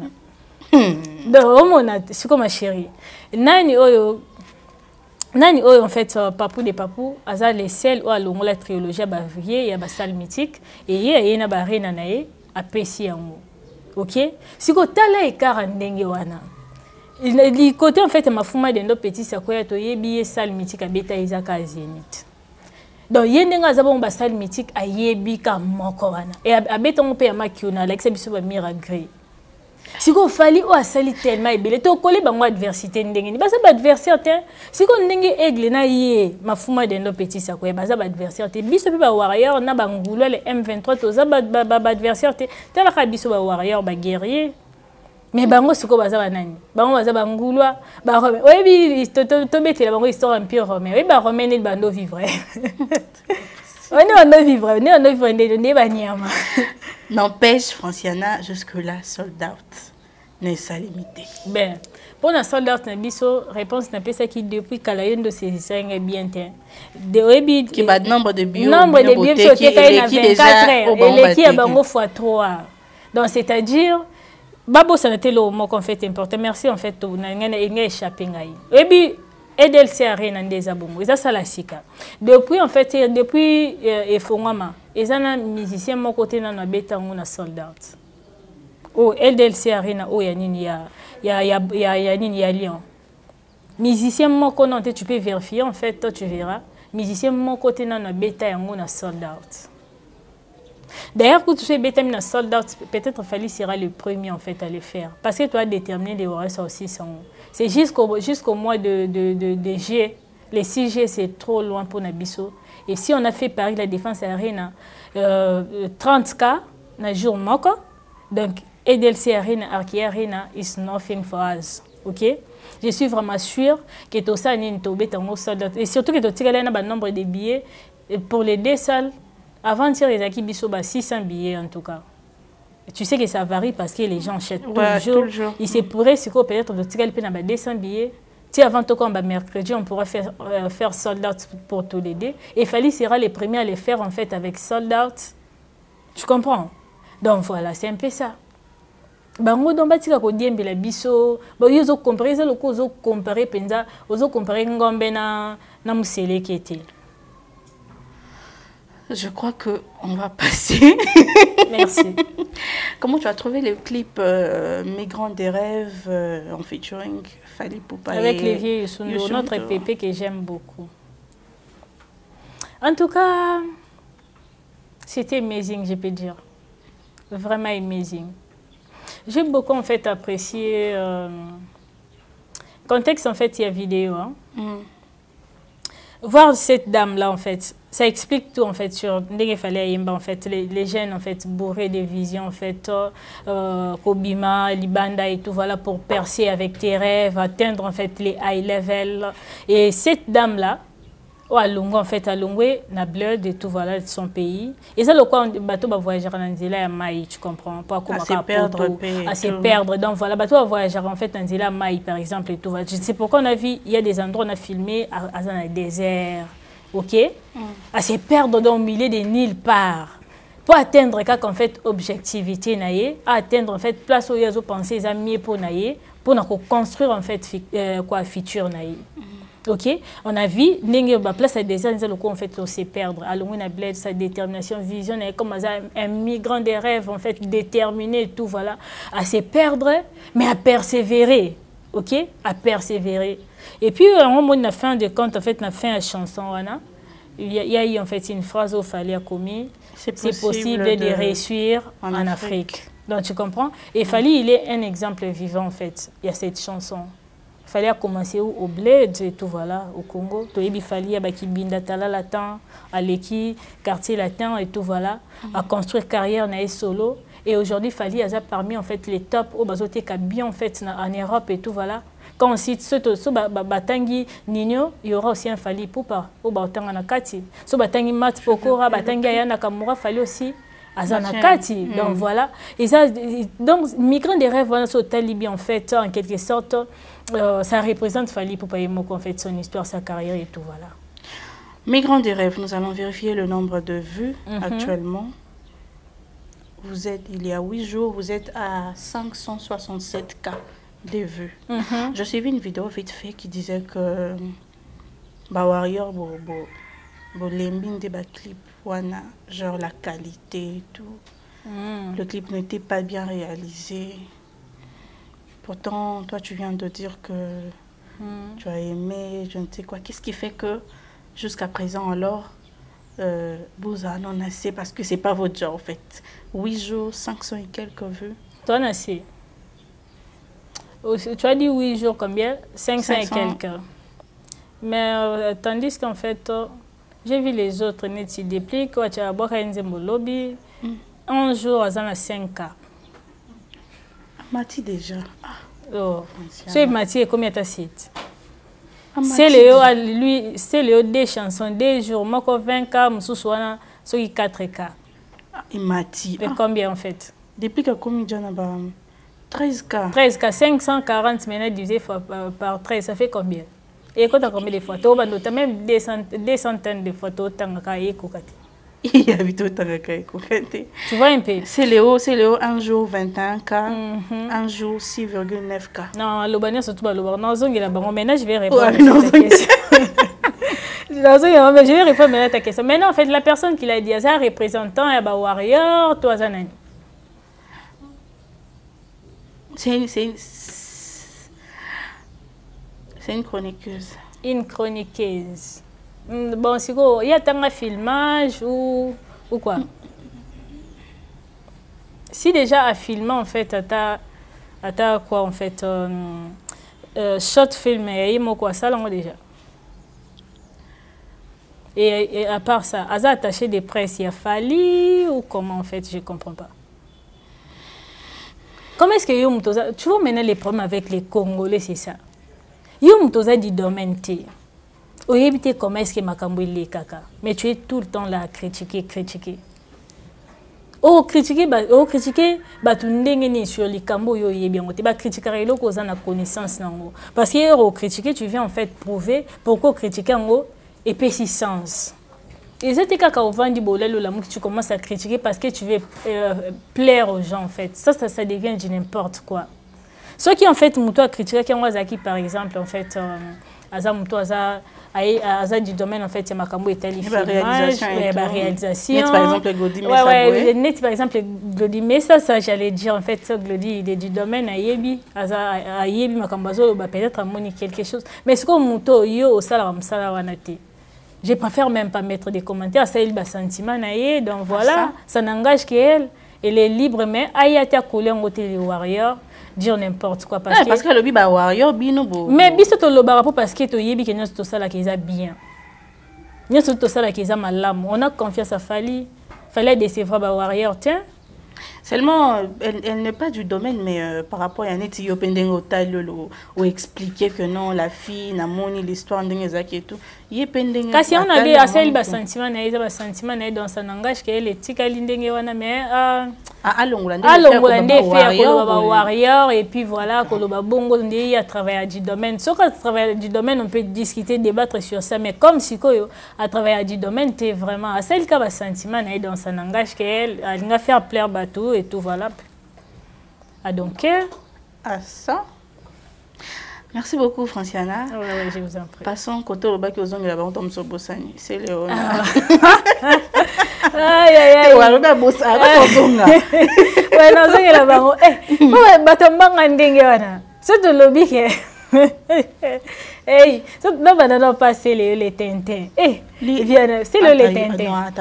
Donc on a c'est comme ma chérie. Nani oyo en fait Papu de Papu aza les seuls ou alongo la trilogie ba vie ya ba salle mythique et y na ba Arena nae apesi yango. OK? Siko tala ekara ndenge wana. Le côté en fait ma fuma de nos petits sakoya to yebi salle mythique abeta izaka Zénith. Donc yendenga zabo ba salle mythique ayebi ka moko wana. Et abeta on pe ya makiona like ça biso ba miracle. Si vous fallait ou asali tellement ebele to collé bango adversité ndenge ni baza ba adversaire te si ko ndenge aigle na ye mafuma de no petit sa ko baza ba adversaire te biso pe ba warrior na bangulo le M23 to za ba adversaire te tala ka biso ba warrior ba guerrier mais bango siko baza ba nani bango baza bangulo ba romain oyebi to betela bango histoire empire romain oyebi ba romain ne bando vivre on est vivre ne ba nyama. N'empêche, Franciana, jusque-là, sold out n'est pas limité. Ben, pour la sold out, réponse n'a pas ça qui depuis Kalayon de ces 5 bien qui bat nombre de billets. Nombre de billets qui est déjà et qui est bango fois 3. Donc, c'est-à-dire, Babo, ça n'était le mot qu'on fait important. Merci, en fait, on a échappé. Et puis, EDLC Arena ndeza bongo eza sala sika depuis en fait depuis efongama eza na musicien mon côté na betango na sold out oh EDLC Arena oh ya nini ya nini ya Lyon musicien mon côté tu peux vérifier en fait toi tu verras musicien mon côté na beta yango na sold out. D'ailleurs, quand tu fais bêta na sold out, peut-être Fally sera le premier en fait à le faire. Parce que tu as déterminé les horaires, ça aussi. C'est jusqu'au mois de G. Les 6G, c'est trop loin pour Nabiso. Et si on a fait Paris, la Défense Arena, 30K, na jour moko. Donc, EDLC Arena, Arki Arena, is nothing for us. Ok? Je suis vraiment sûre que tout ça n'est pas bêta sold out. Et surtout que tu as un nombre de billets pour les deux salles. Avant-hier, les acquis biso 600 billets en tout cas. Tu sais que ça varie parce que les gens achètent tout le jour. Il se pourrait, si peut-être, de tirer le 200 billets. Si avant tout cas, mercredi, on pourra faire sold out pour tous les deux. Et Fally sera les premiers à les faire en fait avec sold out. Tu comprends? Donc voilà, c'est un peu ça. Bango donc batika ko diembe la biso, ba yozo comparer ça le ko comparer penza, ozo comparer ngombe na musele qui était. Je crois qu'on va passer. Merci. Comment tu as trouvé le clip Mes grands des rêves en featuring Fally Ipupa avec les vieux Youssou, notre pépé que j'aime beaucoup. En tout cas, c'était amazing, je peux dire. Vraiment amazing. J'ai beaucoup en fait apprécié. Contexte en fait, il y a vidéo. Hein. Voir cette dame-là, en fait, ça explique tout, en fait, sur en fait, les jeunes, en fait, bourrés de visions, en fait, Kobima, Libanda et tout, voilà, pour percer avec tes rêves, atteindre, en fait, les high level. Et cette dame-là, à Lungu, en fait, à Lungu, na blood et tout, voilà, de son pays. Et ça, le quoi, bateau va voyager en Anzila à Maï, tu comprends? Pas comment à se perdre. Donc voilà, bateau va voyager en fait en Anzila à Maï, par exemple, et tout. Je sais pourquoi on a vu, il y a des endroits, on a filmé dans le désert, ok? À se perdre dans le milieu de nulle part. Pour atteindre, en fait, objectivité, à atteindre, en fait, place où il y a des pensées, les amis pour construire, en fait, quoi, futur, ok, on a vu, la place à des années, on fait se perdre. Alors, on a bled, sa détermination, vision, comme un migrant des rêves, en fait, déterminé, tout, voilà, à se perdre, mais à persévérer, ok, à persévérer. Et puis, à un moment, on a fin de compte, en fait, on a fait une chanson, il y a eu, en fait, une phrase où il fallait commis, c'est possible de réussir en Afrique. Donc, tu comprends? Et Fally, il est un exemple vivant, en fait, il y a cette chanson. Il fallait commencer au bled et tout, voilà, au Congo. Il fallait à Binda Tala latin, à Leki, quartier latin et tout, voilà, à construire carrière na solo. Et aujourd'hui, il fallait parmi en fait les tops au bazoté bien en fait en Europe et tout, voilà. Quand on cite ce Batangi Nino, il y aura aussi un Fally Ipupa au Batanga Nakati. Ce Batangi Mat Pokora, Batangi Ayana Kamura, fallait aussi Azanakati. Donc voilà. Et ça, donc, migrant des rêves, voilà, sur Talibi en fait, en quelque sorte. Ça représente Fally Ipupa en fait, son histoire, sa carrière et tout, voilà. Migrants des rêves, nous allons vérifier le nombre de vues actuellement. Vous êtes, il y a 8 jours, vous êtes à 567K de vues. Je suivi une vidéo vite fait qui disait que Warrior, lembing de clip, genre la qualité et tout. Le clip n'était pas bien réalisé. Pourtant, toi, tu viens de dire que tu as aimé, je ne sais quoi. Qu'est-ce qui fait que, jusqu'à présent, alors, vous en avez assez parce que ce n'est pas votre genre, en fait. 8 jours, 500 et quelques vues. Toi, assez. Tu as dit 8 jours, combien? 500 et quelques. Mais tandis qu'en fait, j'ai vu les autres net se dépliquent. Tu as boire un lobby. Un jour, ils ont 5K. Mati déjà. Oh. C'est Mati, combien tu as site? C'est Léo, des chansons, des jours. Moi, 20K, je suis 4K. Mati. Et combien en fait? Depuis que combien de gens 13K. 13K, 540 minutes divisé par 13, ça fait combien? Et quand tu as combien de photos? Tu as même des centaines de photos. Il y a vite autant de Tu vois un peu? C'est Léo, un jour 21K, un jour 6,9K. Non, l'Obania surtout pas l'Obania. Non, maintenant je vais répondre à ta question. Je vais répondre à ta question. Maintenant, en fait, la personne qui l'a dit, c'est un représentant, un warrior, toi, Zanani. C'est une chroniqueuse. Une chroniqueuse. Bon, c'est quoi? Il y a un filmage ou quoi? Si déjà à filmer, en fait, à quoi, en fait, short film, il y a quoi, ça, là, déjà. Et à part ça, à attaché des presses, il y a fallu ou comment, en fait, je ne comprends pas. Comment est-ce que tu vois maintenant les problèmes avec les Congolais, c'est ça. Yomtoza du domaine T. Oyebite comment est-ce que Makambo est kaka. Mais tu es tout le temps là à critiquer. Critiquer, tu n'es sur les cambo yo bien. Tu vas critiquer les causes na connaissance nango. Parce que critiquer, tu viens en fait prouver pourquoi critiquer en et persistance. Et c'est quand on vend du bolel ou l'amour que tu commences à critiquer parce que tu veux plaire aux gens en fait. Ça devient du n'importe quoi. Ceux qui en fait m'ont critiqué qui ont Zaki par exemple en fait du domaine en fait c'est Makambo et réalisation réalisation par exemple Glody net par exemple Glody mais ça j'allais dire en fait Glody il est du domaine à Yebi Makambo peut-être moni quelque chose mais ce qu'on monto yo au sala wanate. Je préfère même pas mettre des commentaires, ça il bas sentiment naïe donc voilà, ça n'engage qu'elle, elle est libre mais ayata coller en côté les warriors, dire n'importe quoi parce que le bi ba warrior bino bo. Mais biso to lo barapo parce que to yebi que nous to ça là qu'ils a bien. Nous to ça là qu'ils a malam, on a confiance à fallait décevoir ba warrior tiens. Seulement, elle n'est pas du domaine, mais par rapport à Yaneti Yopendengo Talolo, ou expliquer que non, la fille n'a moni l'histoire de Nezaki et tout. Yopendengo. Quand on avait assez de sentiments, dans son langage, qu'elle est tika lindenge wana mais allongolande fait warrior et puis voilà koloba bongo ndé à travers du domaine. Sauf qu'à travers du domaine, on peut discuter, débattre sur ça, mais comme si à travers du domaine, tu es vraiment à celle qui a sentiment dans son langage qu'elle a faire plaire bateau et tout voilà. Ah donc ça. Merci beaucoup Franciana. Ouais, je vous en prie. Passons côté au bac aux ongles là-bas on tombe sur Bossani. C'est Léona. Aïe. Ouais, on a bossé avec aux ongles. Ouais, non, c'est là-bas. Ouais, batambanga ndenge wana. C'est de lobby hey, non banana passer les Tintin. Viens, c'est le les Tintin.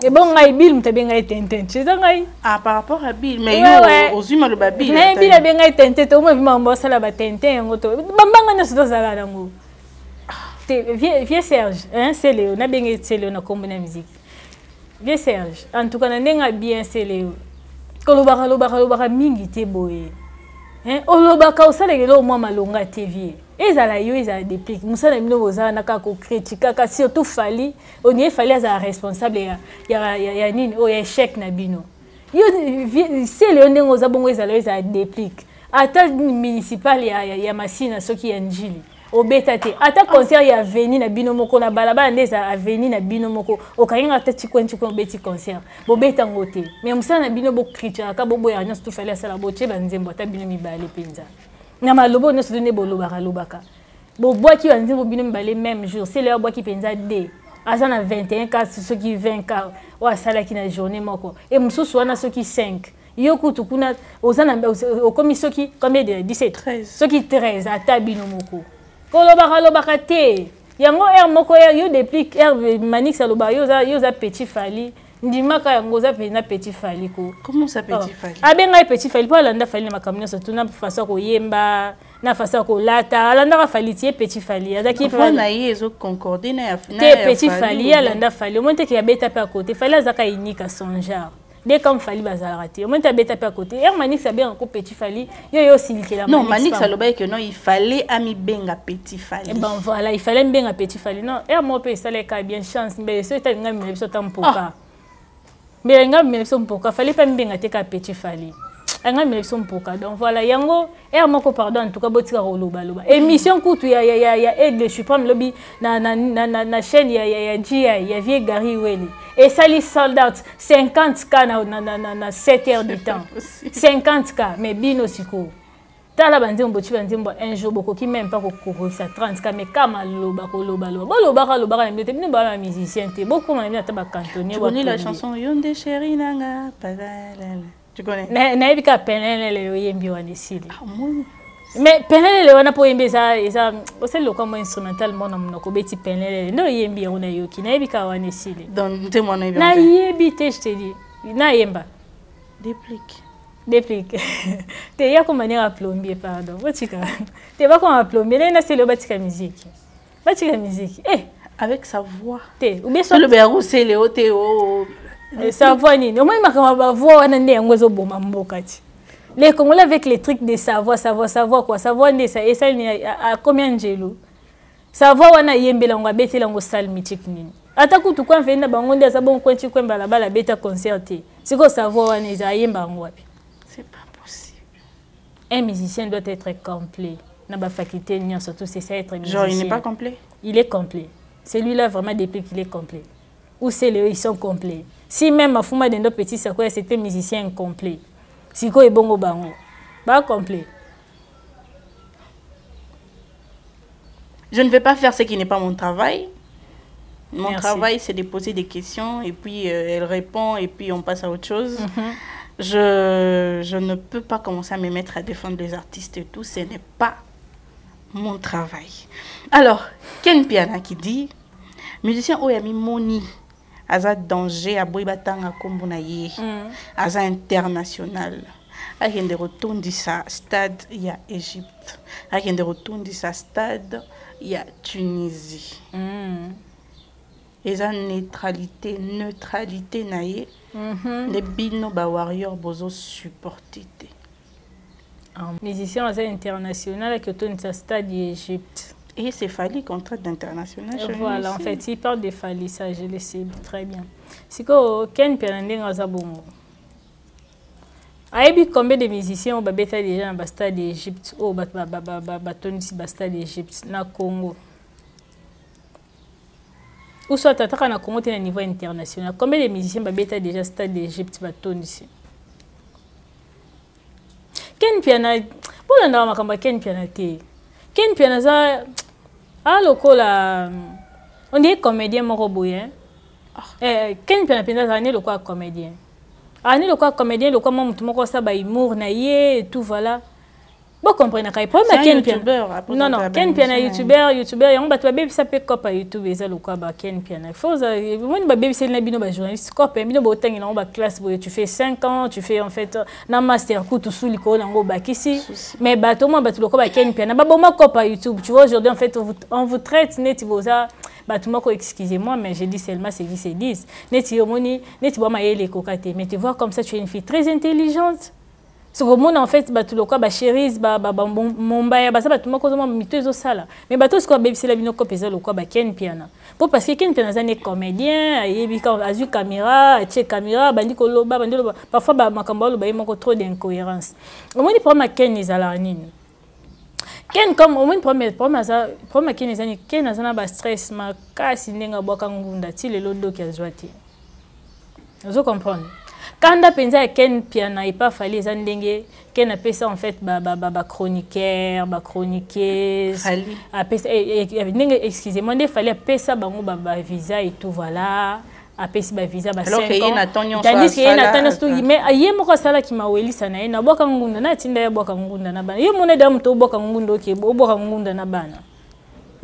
Et bon, ngai Bill mtabenga Tintin. Tu sais ngai? Ah, par rapport à Bill, mais yo ozuma le babi. Mais Bill abenga Tintin, to mo vima mbosa la ba Tintin ngoto. Bambanga na soto sala nango. Viens Serge, hein, c'est Léo, na benga c'est Léo na kombo na musique. Viens Serge. En tout cas, na ndenga bien c'est Léo. Kolobaka mingi te boye. Hein, olobaka osala kelo mwa malonga TV. Ezala yo ezala déplique. Musala mino bozala naka ko critiquer ka surtout fali, on y fali as responsable ya nini o ya échec na bino. Yo c'est le ndenge ozabongo ezala déplique. Ata municipal ya Masina soki ya njili. Obeta te ata concert ya veni na bino moko na balabala ndeza aveni na bino moko okayenga ata chikwenchi ko beti concert bobeta ngote mais musana na bino bo critique ka bobo ya nyonso to fali asala boche banzembo ata bino mibale penza na malobo nyonso donné bolobaka bobo ki banzembo bino mibale même jour c'est leur bois qui penza d asa na 21 cas ceux qui 20 cas o asala ki na journée moko et mususu wana ceux qui 5 yo kutu kuna ozana okomi soki combien de 17 13 ceux qui 13 ata bino moko kolobaka te yango moko yo déplique manix aloba yo za petit fali ndimaka yango za pena Petit Fally ko. Comment ça Petit Fally? Abenga Petit Fally po alanda Fally na makamino surtout na façon ko yemba na façon ko lata alanda ka Fally tie Petit Fally azaki pe na yezo concorder na ya Petit Fally alanda Fally monte ki abeta pe à côté Fally azaka unique son genre dès comme Fally bazala raté monte abeta pe à côté er Manix a bien ko Petit Fally yo silikela non Manix aloba que non il fallait ami benga Petit Fally. Et ben voilà il fallait benga Petit Fally non er mo pe ça les cas bien chance mais so ta ngam so tampoka. Mais nga meleso mpoka fallait pas mbenga te ka Petit Fally nga meleso mpoka donc voilà yango moko pardon en tout cas botika roloba loba émission kutu ya Aigle Supreme lobby na chaîne ya GI ya vie Gary Weli et sali sold out 50k na 7 heures de temps 50k mais bino siko tala banzembo tu banzembo un jour boko ki même pas ko ça 30k mais kama loba ko loba na mbete bino ba musicien te beaucoup na mbete ba cantonnier. Tu connais la chanson Yonde chérie nanga padala? Tu connais? Na ebika penelele le yembi wana sili. Mais penelele wana po yembi ça c'est le comme instrumental mona monoko beti penelele no yembi wana yoki na ebika wana sili. Donc te mona yembi. Na yebi te je te dis. Na yemba. Déplique. Te ya comme manière à plombier pardon. Botika. Te va comme à plombier là c'est le batika musique. Batika musique. Avec sa voix. Te ou bien soit le berou c'est le OTO. Sa voix ni. Au moins ma voix wana ndé ngozo boma mbokati. Les Congolais avec les trucs de sa voix quoi. Sa voix ndé ça et ça à combien de gelo. Sa voix wana yembela ngwa betela ngo salle mythique nini. Ata kutu kwa mfenda bango ndé sa bon kwenti kwemba la bala beta concerté. Siko sa voix wana za yemba ngwapi. C'est pas possible. Un musicien doit être complet. N'a pas faculté ni surtout c'est ça être musicien. Genre il n'est pas complet. Il est complet. Celui-là vraiment depuis qu'il est complet. Ou c'est le ils sont complets. Si même ma fuma de nos petits c'est quoi c'était musicien incomplet. Si quoi est bon au bango. Pas complet. Je ne vais pas faire ce qui n'est pas mon travail. Mon travail c'est de poser des questions et puis elle répond et puis on passe à autre chose. Je ne peux pas commencer à me mettre à défendre les artistes et tout, ce n'est pas mon travail. Alors, Ken Piana qui dit, musicien Oyami Moni, Aza danger à Boibatanga Kombunaye, Aza international. A de retour de sa stade, il y a Égypte. A de retour de sa stade, il y a Tunisie. Et sa neutralité naïe. Les bino ba warrior bozo supporté. Musicien international qui tourne sa stade d'Égypte. Et c'est Fally contrat d'international. Voilà, en fait, il parle de Fally, ça je le sais très bien. C'est que Ken Pianandé Ngazabongo. Aïbi combien de musiciens ont babeta déjà dans le stade d'Égypte ou baton ici le stade d'Égypte na Congo. Ou soit attaqué na Congo à niveau international. Combien de musiciens babeta déjà stade d'Égypte baton ici? Ken Piana, pour la norme comme Ken Piana té. Ken Piana ça a lokola on dit comédien moroboyen. Ken Piana Piana ça né le quoi comédien. Ani le quoi comédien le quoi mon tout mon ça ba humour na yé et tout voilà. Bon comprenez quand il prend ma Ken Piana. Non Ken Piana youtubeur on ba tu baby ça peut copa YouTube ça le quoi ba Ken Piana. Faut ça moi ba baby c'est na bino ba journaliste copa bino ba otangi na ba classe boy tu fais 5 ans tu fais en fait na master coup tout sous liko na ngo ba kisi mais ba to moi ba tu le quoi ba Ken Piana ba bon ma copa YouTube tu vois aujourd'hui en fait on vous traite net ça bah tout le monde excusez-moi mais j'ai dit seulement c'est qui se disent neti omoni neti ba maele kokate mais tu vois comme ça tu es une fille très intelligente ce que monde en fait bah tout le quoi bah chérise bah mombaya bah ça bah tout le monde miteuse au sala mais bah tout ce qu'on baby c'est la bino copesa le quoi bah Ken Piana pour parce que Ken Piana zane comédien yebi ka azu caméra check caméra bandi ko loba bandi loba parfois bah makambo loba yemo trop d'incohérence omoni problème Ken ezala nini Ken comme au moins premier Ken ezani Ken azana ba stress ma kasi ndenga boka ngunda ti le lodo ki azwati. Vous comprenez? Quand on pensa Ken Piana et pas fallait zandenge Ken a ça en fait ba chroniqueur, ba chroniqueuse. Excusez-moi, il fallait appeler ça bango ba visa et tout voilà. Apesi ba visa ba 5 ans. Tandis que na tandis to mais aye moko sala ki maweli sana na boka ngunda na tinda ya boka ngunda na bana. Yo mona da mto boka ngunda ke boka ngunda na bana.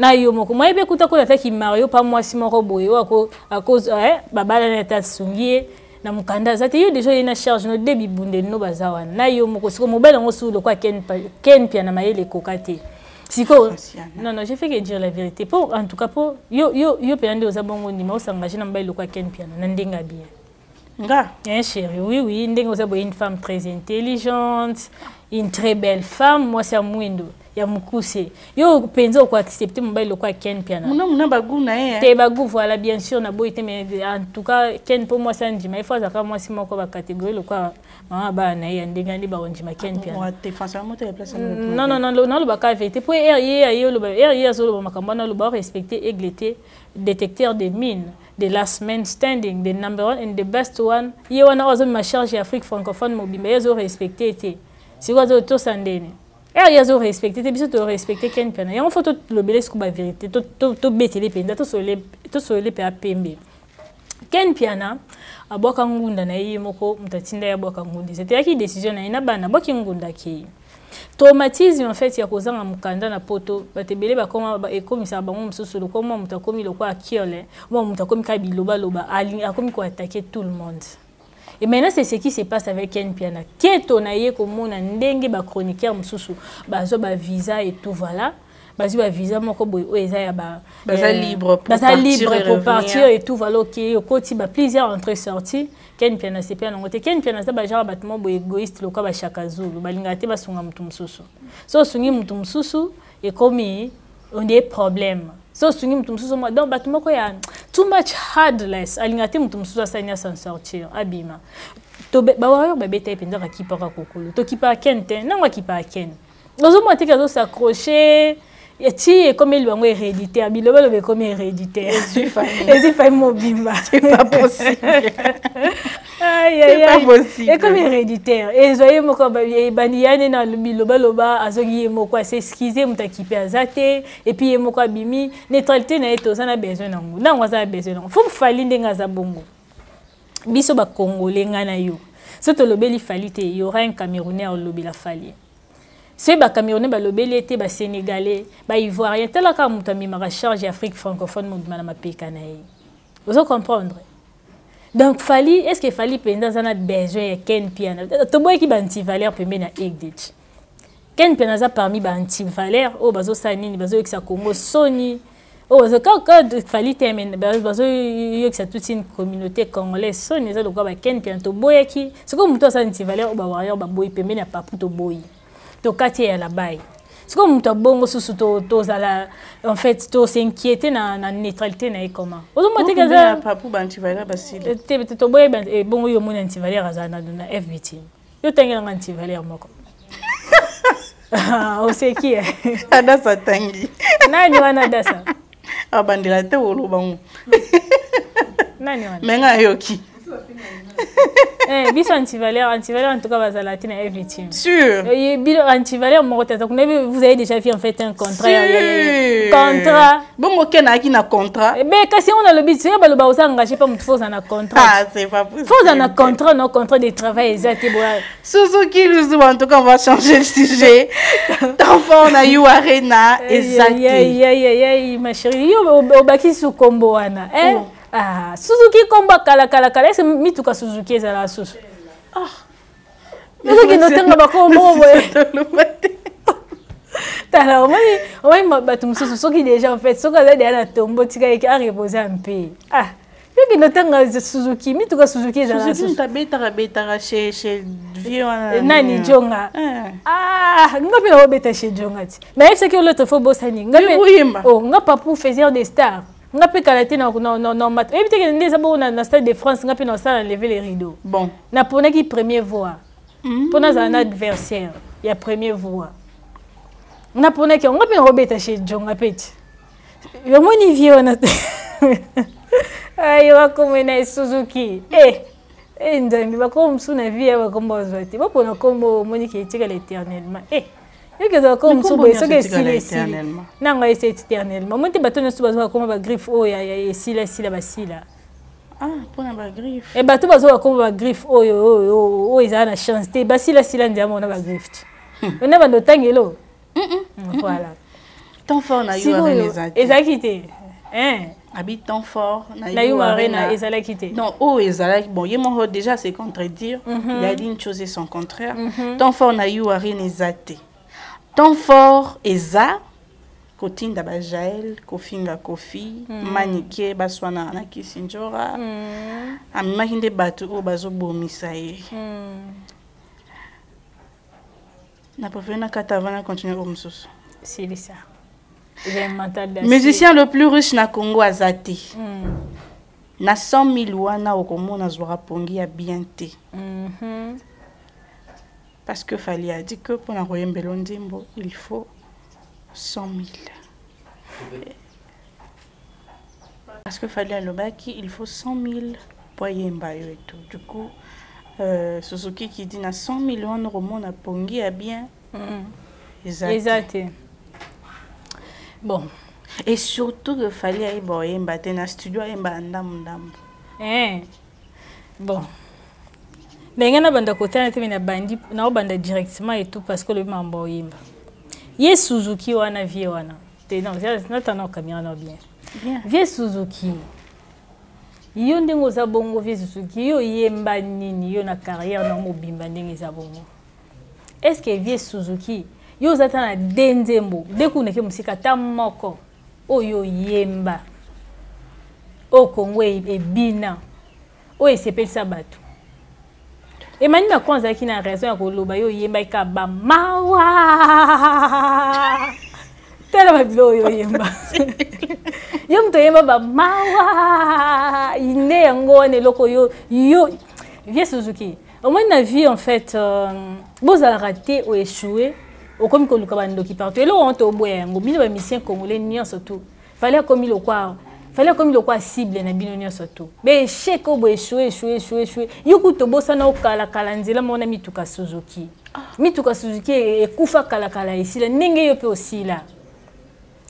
na yo moko moi be kuta ko la taki Mario pa moi si moko boye à cause babala na ta sungie na mukanda zate yo déjà ina charge no debi bunde no bazawana na yo moko siko mobile ngo su lo kwa ken pia na mayele kokate siko non j'ai fait que dire la vérité pour en tout cas pour yo pende ozabongo ndima osangage na mobile lo kwa ken pia na ndenga bien nga chérie oui ndenga ozabo une femme très intelligente, une très belle femme. Moi c'est mwindo ya mukuse yo penzo ko accepter mobile lo kwa ken piana muna baguna te bagu voilà bien sûr na boité mais en tout cas ken pour moi c'est ndima il faut ça moi si moko ba catégorie lo kwa mama ba na ya ndenga ndi ba ondima ken piana wa défenseur moto ya place non lo ba ka vérité pour RIE lo ba RIE zo lo makambana lo ba respecter égleté détecteur de mines the last man standing, the number one and the best one. Ye wana ozo ma charge Afrique francophone mobimba yezo respecter te. Si quoi to sandene. Yezo respecter te biso to respecter ken pena. Ya on faut le belé ko ba vérité to betele penda to solé pe apembe. Ken piana aboka ngunda na yi moko mutatinda ya boka ngundi. C'était yaki décision na ina bana boki ngunda ki. Traumatisme en fait ya kozanga mukanda na poto batebele bakoma ekomisa bango msusulu koma mutakomi lokwa akiole moi mutakomi ka biloba loba ali akomi ko attaquer tout le monde. Et maintenant c'est ce qui se passe avec Ken Piana. Keto na ye komona ndenge ba chroniqueur msusu bazo ba visa et tout voilà. Bazo ba visa moko boy o eza ya ba libre pour partir et tout voilà OK okoti ba plusieurs entrées sorties. Ken Piana c'est bien ngote Ken Piana ça ba genre battement bo égoïste lokwa ba Shaka Zulu balinga te basunga mutu msusu so sungi mutu msusu et comme on des problèmes so sungi mutu msusu moi donc battement ko ya too much hardless alinga te mutu msusu asanya s'en sortir abima to ba wayo ba beta ependa ka kipaka kokolo to kipa Ken te nangwa kipa Ken ozo mo te kazo s'accrocher et si comme il va héréditaire biloba le comme héréditaire et c'est pas mobimba c'est pas possible c'est pas possible et comme héréditaire et zoye moko baniane na biloba loba azogi moko s'excuser mutakipe azate et puis moko abimi neutralité na eto ça na besoin nango nango ça besoin nango faut fali ndenga za bongo biso ba congolais ngana yo soto lobeli fali te y aura un camerounais au lobby la fali. C'est ba Camerounais ba lobeli était ba Sénégalais ba Ivoirien tela ka mutami ma charge Afrique francophone mudima ma peka na yi. Vous comprendre. Donc fali est-ce que fali penda zana besoin ya Ken Piana. To boy ki ba anti-valeur pembe na Egdich. Ken Piana za parmi ba anti-valeur o bazo sanini bazo eksa Congo soni. O bazo ka fali temen bazo eksa toute une communauté congolaise soni za lokwa ba Ken Piana to boy ki. C'est comme muto sa anti-valeur o ba warrior ba boy pembe na papu to boy. To kati ya la bail. C'est comme muta bongo susu to zala en fait to s'inquiéter na neutralité na comment. Ozo mate kaza papu bantivalera basile. Te to boye ben bongo yo mona antivalera azana na F victime. Yo tangela antivalera moko. O c'est qui Adasa tangi. Nani wana dasa? Abandela te wolo bango. Nani wana? Menga yoki. Biso antivaleur en tout cas bazala tina everything. Sûr. Bilo antivaleur mo tata vous avez déjà fait en fait un contrat. Contrat. Bon mo kena ki na contrat. Mais kasi on a le but c'est ba lo ba engagé pas mutu faut en contrat. Ah, c'est pas possible. Faut en contrat non contrat de travail exact bois. Suzuki en tout cas on va changer le sujet. D'enfant on a eu arena exact. Ma chérie, yo obaki su kombo wana. Ah, Suzuki combat kala c'est mituka Suzuki ezala susu. Ah. Suzuki no tenga bakombo boye. Tala omani batu mususu soki déjà en fait soka za dia na tombo tika eki a reposer un peu. Ah. Yoki no tenga Suzuki mituka Suzuki ezala susu. Suzuki tabeta chez vieux nani Jonga. Ah, ngapi na obeta chez Jonga ti. Mais est-ce que l'autre faut bosani ngapi. Oh, ngapa pour faire des stars. Ngapi kalaté non mat et peut-être que ndeza bo na stade de France ngapi na ça lever les rideaux. Bon, na pona qui premier voix. Pona za un adversaire, il y a premier voix. Na pona qui ngapi na robeta chez Jonga peti. Yo moni vieux na. Ay wa comme na Suzuki. Ndambi ba comme suna vie ba comme bazwati. Ba pona comme moni qui tika l'éternellement. Et que comme so boy so que si nanga ese éternellement monte bato nso bazo comme ba griffe o ya sila basila ah pona ba griffe et bato bazo comme ba griffe o ils na chance te basila ndiamo na ba griffe on a ba ndotangelo voilà Temps fort na yo arena ezakité habite temps fort na yo arena ezalakité non oh ezalaki bon yemo déjà c'est contredire il a dit une chose et son contraire temps fort na yo arena ezate temps fort eza kotinda ba Jaël kofinga kofi manike baswana na kisinjora amaki nde bato o bazobomisa ye na préféré na katavana continuer au msusu c'est ça. Musicien le plus riche na Congo azati. Na 100 000 wana okomona zwara pongi ya bien te. Parce que Fali a dit que pour na koyembelo ndimbo il faut 100 000. Parce que Fali a le baki il faut 100 000 pour yemba yo et tout. Du coup Suzuki qui dit na 100 000 wana okomona pongi ya bien. Exact. Bon. Et surtout que fallait aller boyer mbaté na studio emba ndam. Bon. Mais ngana banda kota na na bandi na banda directement et tout parce que le mambo yimba. Ye Suzuki wana vie wana. Non, c'est not caméra na bien. Vie Suzuki. Yo ndengo za bongo vie Suzuki yo yemba nini yo na carrière na mobimba ndenge za bongo. Est-ce que vie Suzuki yo zata na denzembo dekuneke musika tamoko oyo yemba o Congo ebina o esepelisa bato emani na kwanza ki na raison ya koloba yo yemba ikaba mawa tela babilo yo yemba yo mto yemba ba mawa ine yango ne loko yo vie Suzuki au moins na vie en fait vous allez rater ou échouer au comme que le cabane qui partout et là on te boit ngo bino ba misien congolais nion surtout fallait comme le quoi cible na bino nion surtout mais échec au échouer yuko to bossa na okala kalanzela mona mituka Suzuki e kufa kala ici la ndenge yo pe aussi là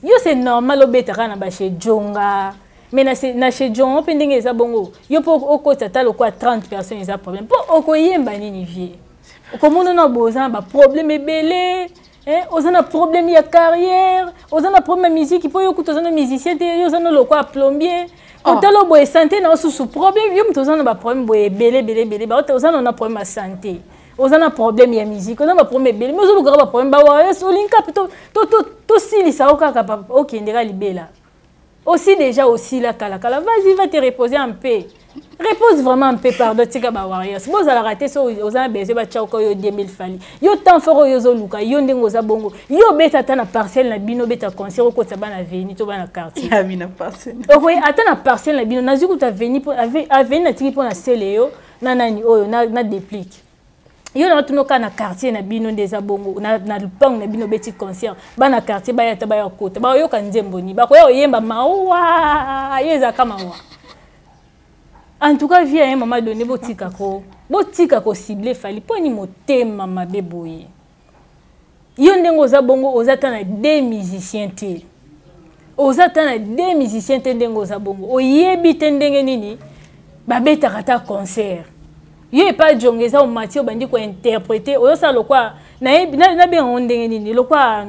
yo c'est normal obetaka na ba chez Jonga mais na chez Jonga pe ndenge za bongo yo po okota ta lo quoi 30 personnes ils a problème po okoyemba nini vie comme on a besoin de problème belé on a problème de carrière on a problème de musique il faut écouter on a musicien on a le quoi plombier on a le boy santé na sous problème yo on a problème boy belé on a problème de santé on a problème de musique on a problème belé mais on a problème ba wa so linka to si ça au kaka OK ndeka libela aussi déjà aussi la kala vas-y va te reposer un peu. Repose vraiment un peu pardon tika ba warriors. Bo za la rater so oza besoin ba tchako yo 2000 fali. Yo temps fort yo zo luka yo ndengo za bongo. Yo beta ta na parcelle na bino beta concert ko ta bana veni to bana quartier. Ya bina parcelle. Oui, ata na parcelle na bino na zuku ta veni pour aveni na tiki pour na sele yo na nani oyo na déplique. Yo na tuno ka na quartier na bino ndeza bongo na lupang na bino beti concert bana quartier ba ya ta ba ya kota. Ba yo ka nzembo ni ba ko yo yemba mawa yeza kama wa. En tout cas, via un moment donné, botika ko ciblé fali poni motema mabeboye. Yo ndengo za bongo ozatana des musiciens te. Ozatana des musiciens te ndengo za bongo. Oyebi te ndenge nini babeta kata concert. Yo e pas jongeza o matio bandi ko interpréter oyo sa lokwa na be ndenge nini lokwa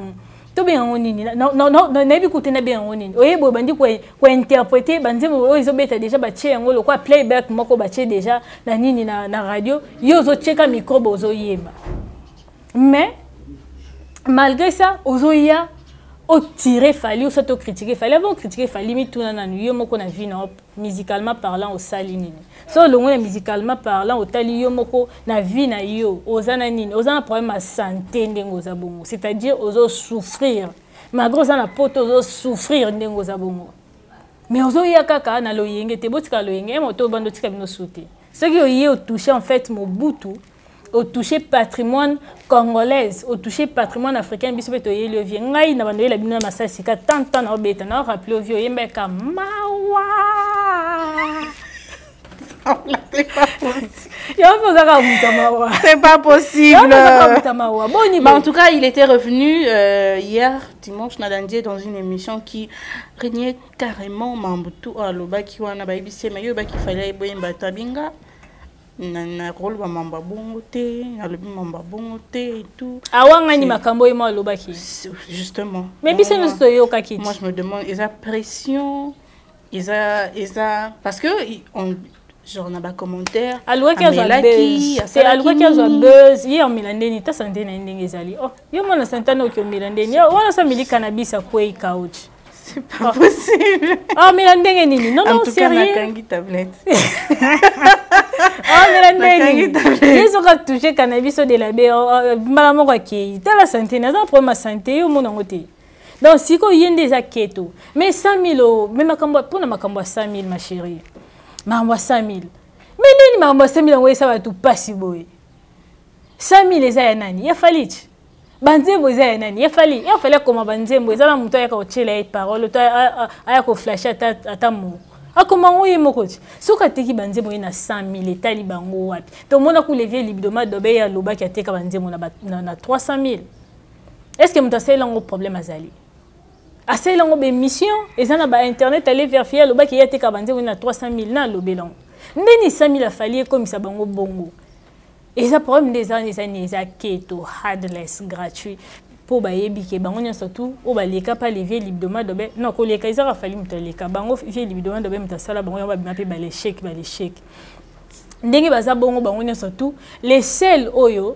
to bien onini na bi kute na bien onini oyebo bandi ko interpréter banzemo oyo beta déjà ba che ngo lokwa playback moko ba che déjà na nini na radio yo zo cheka micro bozo yeba mais malgré ça ozoya o tirer fali o s'auto critiquer fali avant critiquer fali mi tuna na yo moko na vie na musicalement parlant au salinini so longo na musicalement parlant au tali yo moko na vie na yo ozana nini ozana problème à santé ndengo za bongo c'est-à-dire ozo souffrir malgré ozana poto ozo souffrir ndengo za bongo mais ozo ya kaka na loyenge te botika loyenge moto bando tika bino souté ce qui oye o toucher en fait Mobutu au toucher patrimoine congolaise au toucher patrimoine africain biso beto yeli ovie ngai na bando la bino masasi ka tant na obeta na rappeler ovie yemba ka mawa c'est pas possible. Mais en tout cas, il était revenu hier, dimanche, dans une émission qui régnait carrément Mambutu à l'Oba qui wana baibisi mais yoba qui fallait boyemba tabinga. na rôle wa mamba bongote na le mamba bongote et tout awanga ni makambo emo alobaki justement mais biso nous to kaki moi je me demande ils a pression ils a parce que genre na ba commentaire alwa ki azwa buzz c'est alwa ki azwa buzz ye omilandeni ta sante na ndenge ezali oh yo mona santana o ki omilandeni wana sa mili cannabis a kwei couch. C'est pas possible. Oh, mais la ndenge nini? Non, non, sérieux. En tout cas, na kangi tablette. Oh, mais la ndenge nini? Ils ont touché cannabis de la bé. Maman quoi qui? T'as la santé, n'a pas problème santé au monde en côté. Donc si quoi y a des aketo. Mais 100 000 mais ma cambo pour ma cambo 100 000 ma chérie. Ma cambo 100 000. Mais nini ma cambo 100 000 on ça va tout passer boy. 100 000 les a nani? Ya falit. Banzembo eza nani ya fallait comme banzembo eza na muto ya ka ochela parole to aya ko flash ata mo akoma ngoye mokoti soka teki banzembo ina 100 000 etali bango wapi to mona ku levier libidoma dobe ya loba ki ateka banzembo na 300 000 est-ce que muto sela ngo problème azali asela ngo be mission eza na ba internet aller vérifier loba ki ateka banzembo na 300 000 na lobelon ndeni 100 000 afali comme ça bango bongo. Et ça problème des années keto hardless gratuit pour bayebi ke bango surtout o ba leka pa levier libidoma dobe non ko leka izara fali muto leka bango levier libidoma dobe muto sala bango ba bimape ba les chèques ndenge baza bongo bango surtout les sel oyo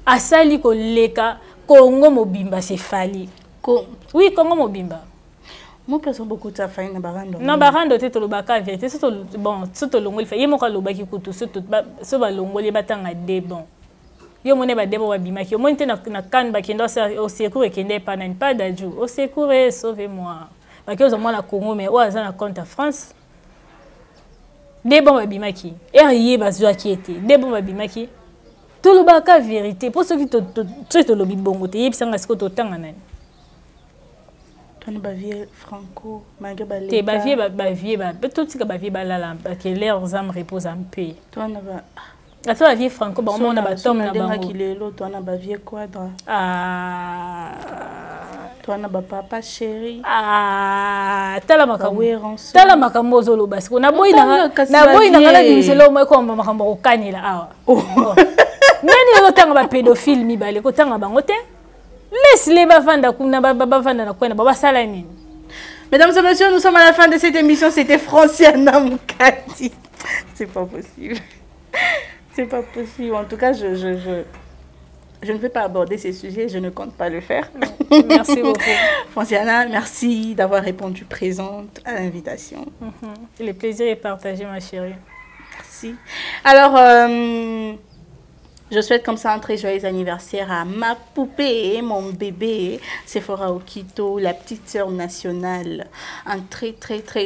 asali ko leka Congo mobimba c'est fali oui Congo mobimba. Moi personne beaucoup de faire na barando. Non barando te to baka vérité c'est bon c'est longo il fait yemo ka lobaki kutu c'est so ba longo le batanga de bon. Yo mone ba debo wa bimaki yo mone te na kan ba kendo au secours kende pa na pas d'adju. Au secours sauvez-moi. Ba ke ozomona Congo mais oza na compte à France. Debo ba bimaki. Eriye bazwa ki était. Debo ba bimaki. To lobaka vérité pour ceux qui to lobi bongo te yebisanga siko to tanga nani. On bavier franco malgré balé te bavier tout ce que bavier balala que leurs âmes reposent en paix toi na ba la toi bavier franco ba on a ba tom na bango kilelo toi na bavier quadra toi na ba papa chéri tala makambo zolo basi na boy na la bimiselo mo ko makambo ko kanila awa nani yo tanga ba pédophile mi bale ko tanga bango te. Laisse-les bavanda na kwena baba sala nini. Mesdames et messieurs, nous sommes à la fin de cette émission. C'était Franciana Mukadi. C'est pas possible. C'est pas possible. En tout cas, je ne vais pas aborder ces sujets. Je ne compte pas le faire. Merci beaucoup. Franciana, merci d'avoir répondu présente à l'invitation. Le plaisir est partagé, ma chérie. Merci. Alors, je souhaite comme ça un très joyeux anniversaire à ma poupée, mon bébé, Sephora Okito, la petite sœur nationale. Un très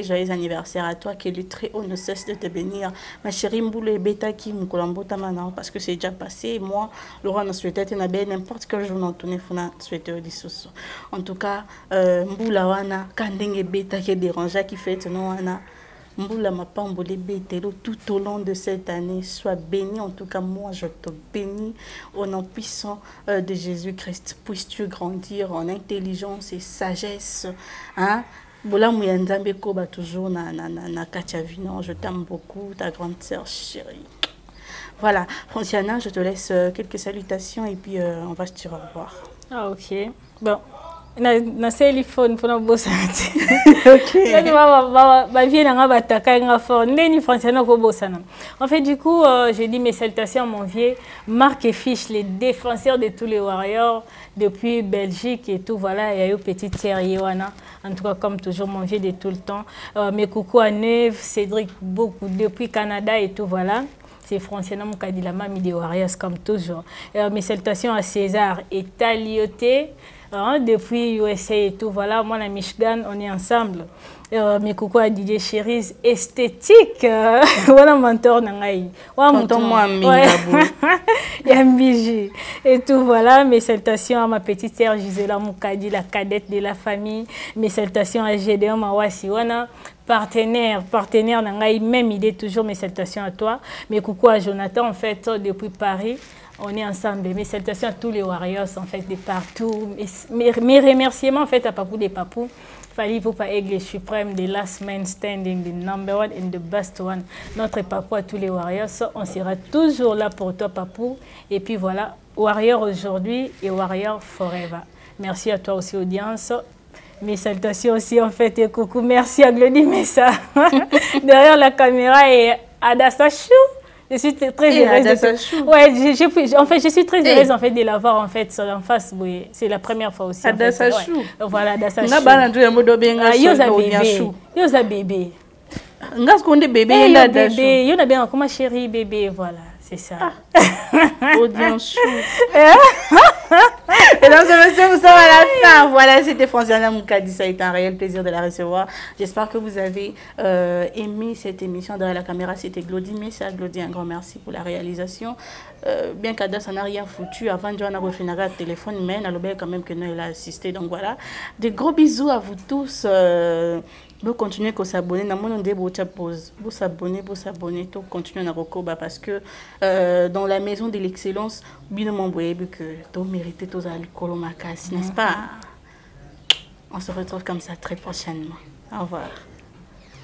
joyeux anniversaire à toi, que le très haut ne cesse de te bénir. Ma chérie Mboulé Beta qui m'kolambota maintenant parce que c'est déjà passé. Moi, Laurent n'a souhaité n'importe quel jour dans ton téléphone souhaité au soso. En tout cas, Mboula wana kandenge Beta qui est dérangé qui fait non wana. Mboula m'a pas embolé bételo tout au long de cette année. Sois béni, en tout cas moi je te bénis au nom puissant de Jésus-Christ. Puisses-tu grandir en intelligence et sagesse. Hein? Bola Mouyandambe Koba toujours na Kachavino. Je t'aime beaucoup, ta grande sœur chérie. Voilà, Franciana, je te laisse quelques salutations et puis on va se dire au revoir. Ah ok. Bon. Na téléphone pour nos beaux santé. OK. En fait du coup, je dis mes salutations à mon vieux Marc et Fiche, les défenseurs de tous les Warriors depuis Belgique et tout voilà, il y a eu petite série Yoana. En tout cas comme toujours mon vieux de tout le temps. Mes coucou à Neve, Cédric beaucoup depuis Canada et tout voilà. C'est Franciana Mukadi, la mamie des Warriors comme toujours. Mes salutations à César et Talioté. Depuis USA et tout, voilà, moi à Michigan, on est ensemble. Mes coucou à DJ Cherise esthétique, voilà mentor nangai. Yambiji et tout, voilà, mes salutations à ma petite sœur Gisela Mukadi, la cadette de la famille. Mes salutations à Gédéon Mawasi, wana. Partenaire nangai, même idée, toujours mes salutations à toi. Mes coucou à Jonathan, en fait, depuis Paris. On est ensemble. Mes salutations à tous les Warriors, en fait, de partout. Mes remerciements, en fait, à Papou des Papous. Fally Ipupa Aigle suprême, the last man standing, the number one and the best one. Notre papou à tous les warriors, on sera toujours là pour toi, papou. Et puis voilà, warrior aujourd'hui et warrior forever. Merci à toi aussi, audience. Mes salutations aussi, en fait, et coucou. Merci à Glody Messa. Derrière la caméra et Adassa Chou. Je suis très heureuse en fait, je suis très heureuse en fait de l'avoir en fait en face. Oui, c'est la première fois aussi. Adassa Chou. Voilà, Adassa Chou. Yoza bébé. Ngas konde bébé là bébé. Yo na bien comment chérie bébé, voilà, c'est ça. Audience chou. Et donc, monsieur, nous sommes à la fin. Voilà, c'était Franciana Moukadi. Ça a été un réel plaisir de la recevoir. J'espère que vous avez aimé cette émission. Derrière la caméra, c'était Glody Messa. Glody, un grand merci pour la réalisation. Bien qu'Ada, ça n'a rien foutu. Avant, on a refait un téléphone, mais on a quand même que nous, elle a assisté. Donc voilà. Des gros bisous à vous tous. Vous continuez à s'abonner. Vous s'abonner, tout continuez à recoba parce que dans la maison de l'excellence, bien m'envoyer que vous méritez tous à l'école, n'est-ce pas? On se retrouve comme ça très prochainement. Au revoir.